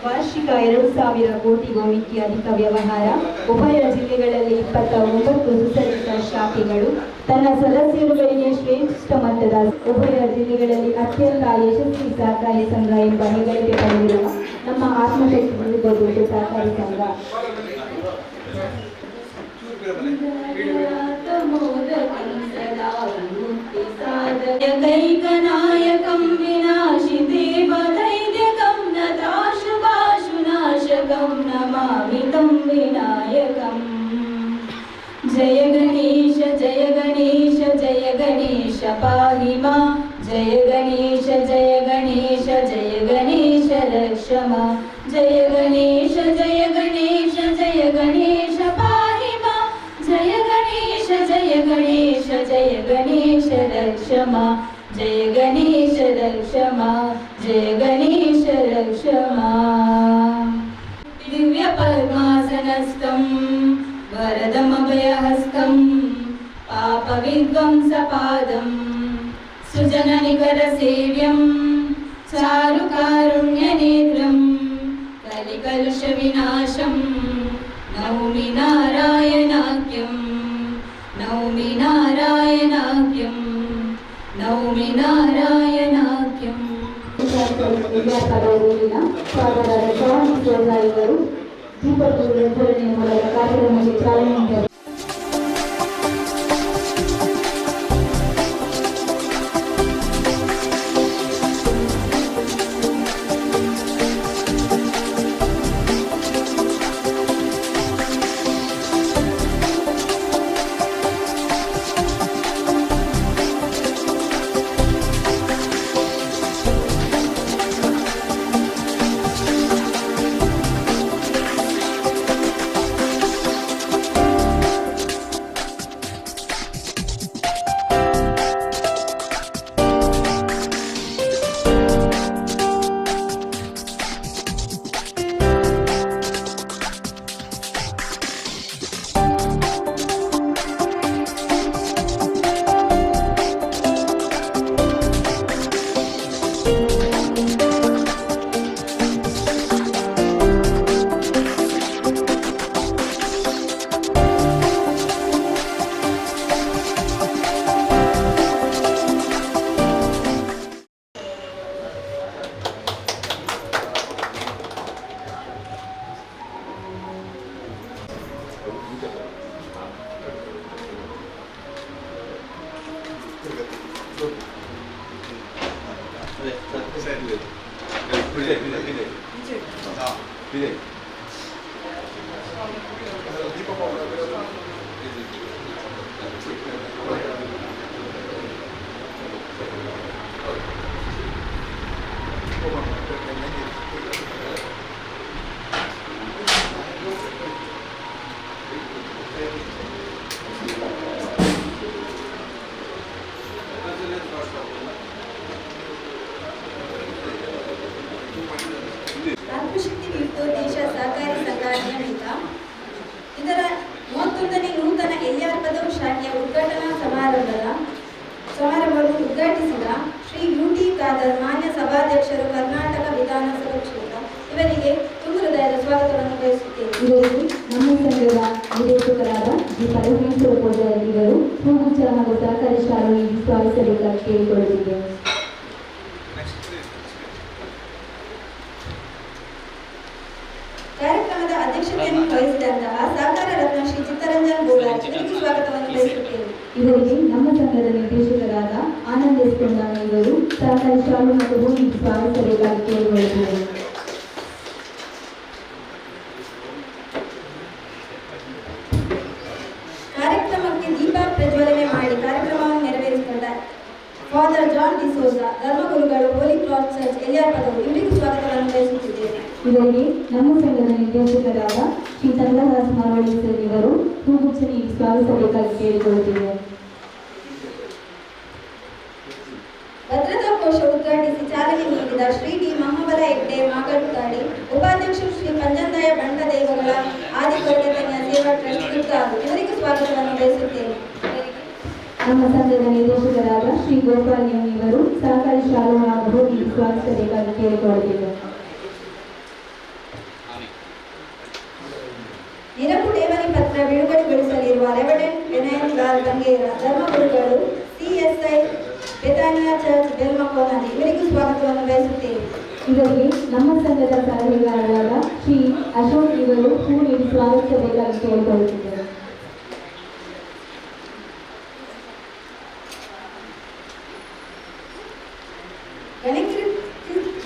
ವಾರ್ಷಿಕ 2,000 ಕೋಟಿಗೂ ಮಿಕ್ಕಿ ಅಧಿಕ ವ್ಯವಹಾರ, ಉಭಯ ಜಿಲ್ಲೆಗಳಲ್ಲಿ 29 ಸುಸಜ್ಜಿತ ಶಾಖೆಗಳು, ತನ್ನ ಸದಸ್ಯರುಗಳಿಗೆ ಶ್ರೇಷ್ಠ ಮಟ್ಟದ ಉಭಯ ಜಿಲ್ಲೆಗಳಲ್ಲಿ ಅತ್ಯಂತ ಯಶಸ್ವಿ ಸಹಕಾರಿ ಸಂಘ ಎಂಬ ಹೆಗ್ಗಳಿಕೆ ಪಡೆದಿರುವ ನಮ್ಮ ಆತ್ಮಶಕ್ತಿ ದೊಡ್ಡ ಸಹಕಾರಿ ಸಂಘ. ಕೈಕನಾಯಕಂ ವಿನಾಶಿತೇವದೈದ್ಯಕಂ ನತಾಶುಭಾಶುನಾಶಕಂ ನಮಾಮಿ ತಂ ವಿನಾಯಕಂ. ಜಯ ಗಣೇಶ ಜಯ ಗಣೇಶ ಜಯ ಗಣೇಶ ಪಾಹಿ ಮಾ. ಜಯ ಗಣೇಶ ಜಯ ಗಣೇಶ ಜಯ ಗಣೇಶ ರಕ್ಷ ಮಾ. ಜಯ ಗಣೇಶ ಜಯ ಗಣೇಶ ಜಯ ಗಣೇಶ ಪಾಹಿ ಮಾ. ಜಯ ಗಣೇಶ ಜಯ ಗಣೇಶ ಜಯ ಗಣೇಶ ರಕ್ಷ ಮಾ. ಜಯ ಗಣೇಶ ರಕ್ಷ ಮಾ. ಜಯ ಗಣೇಶ ರಕ್ಷ ಮಾ. ದಿವ್ಯ ಪದ್ಮಾಸನಸ್ಥಂ ವರದಮಭಯಹಸ್ತಂ ಪಾಪ ವಿಧ್ವಂಸಪಾದಂ ಸುಜನ ನಿಕರ ಸೇವ್ಯಂ ಚಾರು ಕಾರುಣ್ಯ ನೇತ್ರಂ ಕಲಿಕಲುಷ ವಿನಾಶಂ ನೌಮಿ ನಾರಾಯಣಾಖ್ಯಂ. ನೌಮಿ ನಾರಾಯಣಾಖ್ಯಂ. ನೌಮಿ ನಾರಾಯಣಾಖ್ಯಂ. ಇವರು ದೀಪಗಳ ಮೂಲಕ ಕಾರ್ಯಕ್ರಮಕ್ಕೆ ಚಾಲನೆ ನೀಡಿದರು. ಆತ್ಮಶಕ್ತಿ ವಿವಿಧೋದ್ದೇಶ ಸಹಕಾರಿ ಸಂಘ ನಿಯಮಿತ ಇದರ 31ನೇ ನೂತನ ಎಲ್ಆರ್ ಪದವು ಶಾಖೆಯ ಉದ್ಘಾಟನಾ ಸಮಾರಂಭವನ್ನು ಉದ್ಘಾಟಿಸಿದ ಶ್ರೀ ಯುಟಿ ಖಾದರ್ ಮಾನ್ಯ ಸಭಾಧ್ಯಕ್ಷರು, ಕರ್ನಾಟಕ ವಿಧಾನಸಭಾ ಕ್ಷೇತ್ರ, ಇವರಿಗೆ ತುಂಬ ಹೃದಯದ ಸ್ವಾಗತವನ್ನು ಬಯಸುತ್ತೇನೆ. ಇವರಿಗೆ ನಮ್ಮ ಸಂಘದ ನಿರ್ದೇಶಕರಾದ ಶ್ರೀ ಪರಮೇಶ್ವರ ಪೂಜಾರಿ ಇವರು ಹೂಗುಚ್ಛ ಹಾಗೂ ಸಹಕಾರಿ ಶಾಲೆ ನೀಡಿ ಸ್ವಾಗತಿಸಬೇಕಾಗಿ ಕೇಳಿಕೊಳ್ಳುತ್ತಿದ್ದೇವೆ. ಕಾರ್ಯಕ್ರಮದ ಅಧ್ಯಕ್ಷತೆಯನ್ನು ವಹಿಸಿದಂತಹ ಸಹಕಾರ ರತ್ನ ಶ್ರೀ ಚಿತ್ತರಂಜನ್ ಗೋಲಾರ್ ಇವರಿಗೆ ಸ್ವಾಗತವನ್ನು ಬಯಸುತ್ತೇನೆ. ಇವರಿಗೆ ನಮ್ಮ ಸಂಘದ ನಿರ್ದೇಶಕರಾದ ಆನಂದ್ ಎಸ್ ಕೊಂಡಾನ ಇವರು ಸಹಕಾರಿ ಶಾಲೆ ಮತ್ತು ಹೂ ನೀಡಿ ಸ್ವಾಗತಿಸಬೇಕಾಗಿ ಕೇಳಿಕೊಳ್ಳುತ್ತಿದ್ದೇವೆ. ಕಾರ್ಯಕ್ರಮಕ್ಕೆ ದೀಪ ಪ್ರಜ್ವಲನೆ ಮಾಡಿ ಕಾರ್ಯಕ್ರಮವನ್ನು ನೆರವೇರಿಸಿಕೊಂಡ ಫಾದರ್ ಜಾನ್ ಡಿಸೋಜಾ ಧರ್ಮಗುರುಗಳು ಹೋಲಿ ಕ್ರಾಸ್ ಚರ್ಚ್ ಎಲ್ಲಿಯಾರ್ ಪದವು ಇವರಿಗೂ ಸ್ವಾಗತವನ್ನು ಬಯಸುತ್ತಿದ್ದೇನೆ. ಇವರಿಗೆ ನಮ್ಮ ಸಂಘದ ನಿರ್ದೇಶಕರಾದ ಶ್ರೀ ಚಂದ್ರದಾಸ್ ಮರವಳ್ಳಿ ಸರ್ ಇವರು ಹೂಗುಚ್ಛ ನೀಡಿ ಸ್ವಾಗತಿಸಬೇಕಾಗಿ ಕೇಳಿಕೊಳ್ಳುತ್ತಿದ್ದೇವೆ. ಭದ್ರತಾ ಕೋಶ ಉದ್ಘಾಟಿಸಿ ಚಾಲನೆ ನೀಡಿದ ಶ್ರೀ ಡಿ ಮಹಾಬಲ ಹೆಗ್ಡೆ ಮಾಗಡುತ್ತಾಡಿ, ಉಪಾಧ್ಯಕ್ಷರು ಶ್ರೀ ಪಂಜಂದಾಯ ಬಂಟದೇವಗಳ ಆದಿಕೊರಗತನಿಯ ಸೇವಾ ಟ್ರಸ್ಟ್ ಕಿತ್ತಾರು ಇವರಿಗೂ ಸ್ವಾಗತವನ್ನು ಬಯಸುತ್ತೇನೆ. ನಮ್ಮ ಸಂಘದ ನಿರ್ದೇಶಕರಾದ ಶ್ರೀ ಗೋಪಾಲ್ ಎಂ ಇವರು ಸಹಕಾರಿ ಶಾಲೆ ಹಾಗೂ ಹೂ ನೀಡಿ ಸ್ವಾಗತಿಸಬೇಕಾಗಿ ಕೇಳಿಕೊಳ್ಳುತ್ತಿದ್ದೇವೆ. ನಿರಪು ಠೇವಣಿ ಪತ್ರ ಬಿಡುಗಡೆಗೊಳಿಸಲಿರುವ ರೆವಡೆಂಟ್ ವಿನಾಯಕ್ ಲಾಲ್ ಗಂಗೇರ ಧರ್ಮಗುರುಗಳು ಸಿಎಸ್ಐ ಬೆತಾನಿಯಾ ಚರ್ಚ್ ಬೆಲ್ಮಕೋನದಿ ಇವರಿಗೂ ಸ್ವಾಗತವನ್ನು ಬಯಸುತ್ತೇವೆ. ಇವರಿಗೆ ನಮ್ಮ ಸಂಘದ ಸಲಹೆಗಾರರಾದ ಶ್ರೀ ಅಶೋಕ್ ಇವರು ಹೂ ನೀಡಿ ಸ್ವಾಗತಿಸಬೇಕಾಗಿ ಕೇಳಿಕೊಳ್ಳುತ್ತಿದ್ದೇವೆ.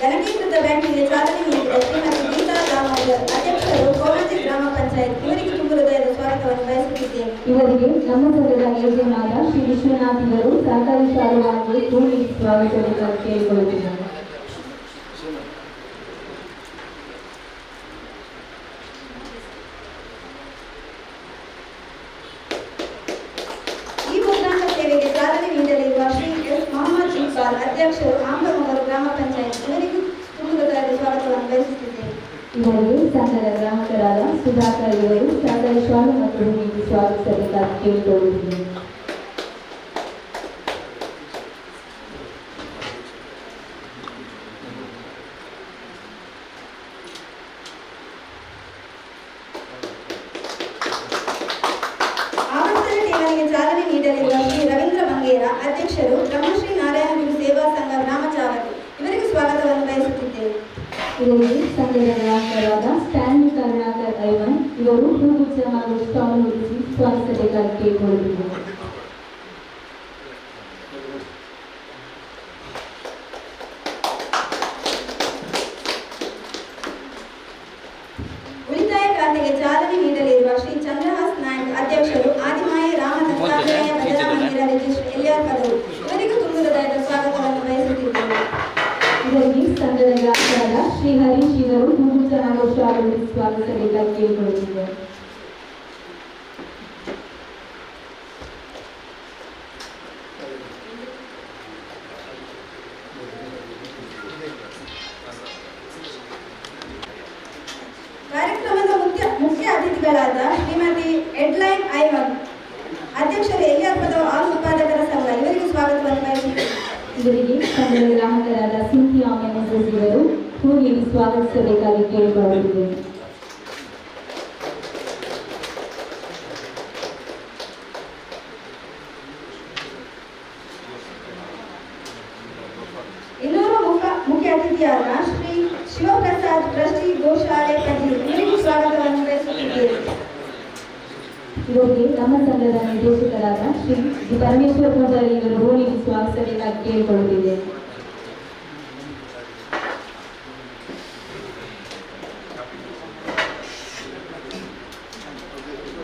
ಘನಕೀಕೃತ ಬ್ಯಾಂಕಿಗೆ ಚಾಲನೆ ನೀಡಿದ ಶ್ರೀಮತಿ ಗೀತಾ ದಾಮೋದರ್ ಅಧ್ಯಕ್ಷರು ಕೋಣಾಜಿ ಗ್ರಾಮ ಪಂಚಾಯತ್ ಇವರಿಗೆ ತುಂಬ ಹೃದಯದ ಸ್ವಾಗತವನ್ನು ಬಯಸುತ್ತಿದ್ದೇನೆ. ಇವರಿಗೆ ನಮ್ಮ ಸಂಘದ ಏಜೆಂಟಾದ ಶ್ರೀ ವಿಶ್ವನಾಥ್ ಇವರು ಸಹಕಾರಿ ಶಾಲೆ ಹಾಗೂ ಹೂ ನೀಡಿ ಸ್ವಾಗತಿಸಬೇಕಾಗಿ ಕೇಳಿಕೊಳ್ಳುತ್ತಿದ್ದೇವೆ. ಈ ಮುದ್ರಾಂಕ ಸೇವೆಗೆ ಚಾಲನೆ ನೀಡಲಿರುವ ಶ್ರೀ ಎಸ್ ಮೊಹಮ್ಮದ್ ಇಕ್ಬಾಲ್ ಅಧ್ಯಕ್ಷರು ಆಂಬಮಗರು ಗ್ರಾಮ ಪಂಚಾಯತ್ ಇವರಿಗೂ ತುಂಬ ಹೃದಯದ ಸ್ವಾಗತವನ್ನು ಬಯಸುತ್ತಿದ್ದೇನೆ. ಇವರಿಗೆ ಸಂಘದ ಗ್ರಾಹಕರಾದ ಸುಧಾಕರ್ ಇವರು ಸಹಕಾರಿ ಶಾಲೆ ಮತ್ತು ಹೂ ನೀಡಿ ಸ್ವಾಗತಿಸಬೇಕಾಗಿ ಕೇಳಿಕೊಳ್ಳುತ್ತಿದ್ದೇವೆ. ಆವರ್ತನ ಠೇವಣಿಗೆ ಚಾಲನೆ ನೀಡಲಿರುವ ಶ್ರೀ ರವೀಂದ್ರ ಮಂಗೇರ ಅಧ್ಯಕ್ಷರು ಬ್ರಹ್ಮಶ್ರೀ ನಾರಾಯಣ ಗುರು ಸೇವಾ ಸಂಘ ಗ್ರಾಮಚಾವಡಿ ಇವರಿಗೂ ಸ್ವಾಗತವನ್ನು ಬಯಸುತ್ತಿದ್ದೇವೆ. ಇವರಿಗೆ ಸಂಘದ ಗ್ರಾಹಕರಾದ ಸ್ಟ್ಯಾನ್ಲಿ ಕರುಣಾಕರ್ ಐವನ್ ಇವರು ಹೂಗುಚ್ಛ ಹಾಗೂ ಸ್ಟಾಲ್ ಹೊರಿಸಿ ಸ್ವಾಗತಿಸಬೇಕಾಗಿ ಕೇಳಿಕೊಳ್ಳುತ್ತಿದ್ದೇವೆ. ಉಳಿತಾಯ ಖಾತೆಗೆ ಚಾಲನೆ ನೀಡಲಿರುವ ಶ್ರೀ ಚಂದ್ರಹಾಸ್ ನಾಯಕ್ ಅಧ್ಯಕ್ಷರು ಆದಿಮಾಯಿ ರಾಮ ದತ್ತಾತ್ರೇಯ ಭಜನಾ ಮಂದಿರ ರಿಜಿಸ್ಟ್ರಿ ಎಲ್ಲಿಯಾರ್ ಪದವು ಇವರಿಗೂ ತುಂಬ ಹೃದಯದ ಸ್ವಾಗತವನ್ನು ಬಯಸುತ್ತಿದ್ದೇವೆ. ಇವರಿಗೆ ಸಂಘದ ಗ್ರಾಹಕರಾದ ಶ್ರೀ ಹರೀಶ್ ಇವರು ಹೂಗುಚ್ಛ ಹಾಗೂ ಸ್ಟಾಲ್ ಹೊರಿಸಿ ಸ್ವಾಗತಿಸಬೇಕಾಗಿ ಕೇಳಿಕೊಳ್ಳುತ್ತಿದ್ದೇವೆ. ಕಾರ್ಯಕ್ರಮದ ಮುಖ್ಯ ಅತಿಥಿಗಳಾದ ಶ್ರೀಮತಿ ಎಡ್ಲೈನ್ ಐವನ್ ಅಧ್ಯಕ್ಷರು ಎಲ್ಲಿಯಾರ್ ಪದವು ಆಲ್ ಉತ್ಪಾದಕರ ಸಂಘ ಇವರಿಗೂ ಸ್ವಾಗತವನ್ನು ಬಯಸುತ್ತೇವೆ. ಇವರಿಗೆ ಸಂಘದ ಗ್ರಾಹಕರಾದ ಸಿಂಥಿಯಾ ಮೆನೆಸಸ್ ಇವರು ಹೂ ನೀಡಿ ಸ್ವಾಗತಿಸಬೇಕಾಗಿ ಕೇಳಿಕೊಳ್ಳುತ್ತಿದ್ದೇವೆ. ಇನ್ನೂರು ಮುಖ್ಯ ಅತಿಥಿಯಾದ ಶ್ರೀ ಶಿವಪ್ರಸಾದ್ ಟ್ರಸ್ಟಿ ಗೋಶಾಲೆ ಪಂಜಿ ಇವರಿಗೂ ಸ್ವಾಗತವನ್ನು ಬಯಸುತ್ತಿದ್ದೇವೆ. ಇವರಿಗೆ ನಮ್ಮ ಸಂಘದ ನಿರ್ದೇಶಕರಾದ ಶ್ರೀ ಪರಮೇಶ್ವರ ಪೂಜಾರಿ ಇವರು ಹೂ ನೀಡಿ ಸ್ವಾಗತಿಸಬೇಕಾಗಿ ಕೇಳಿಕೊಳ್ಳುತ್ತಿದ್ದೇವೆ.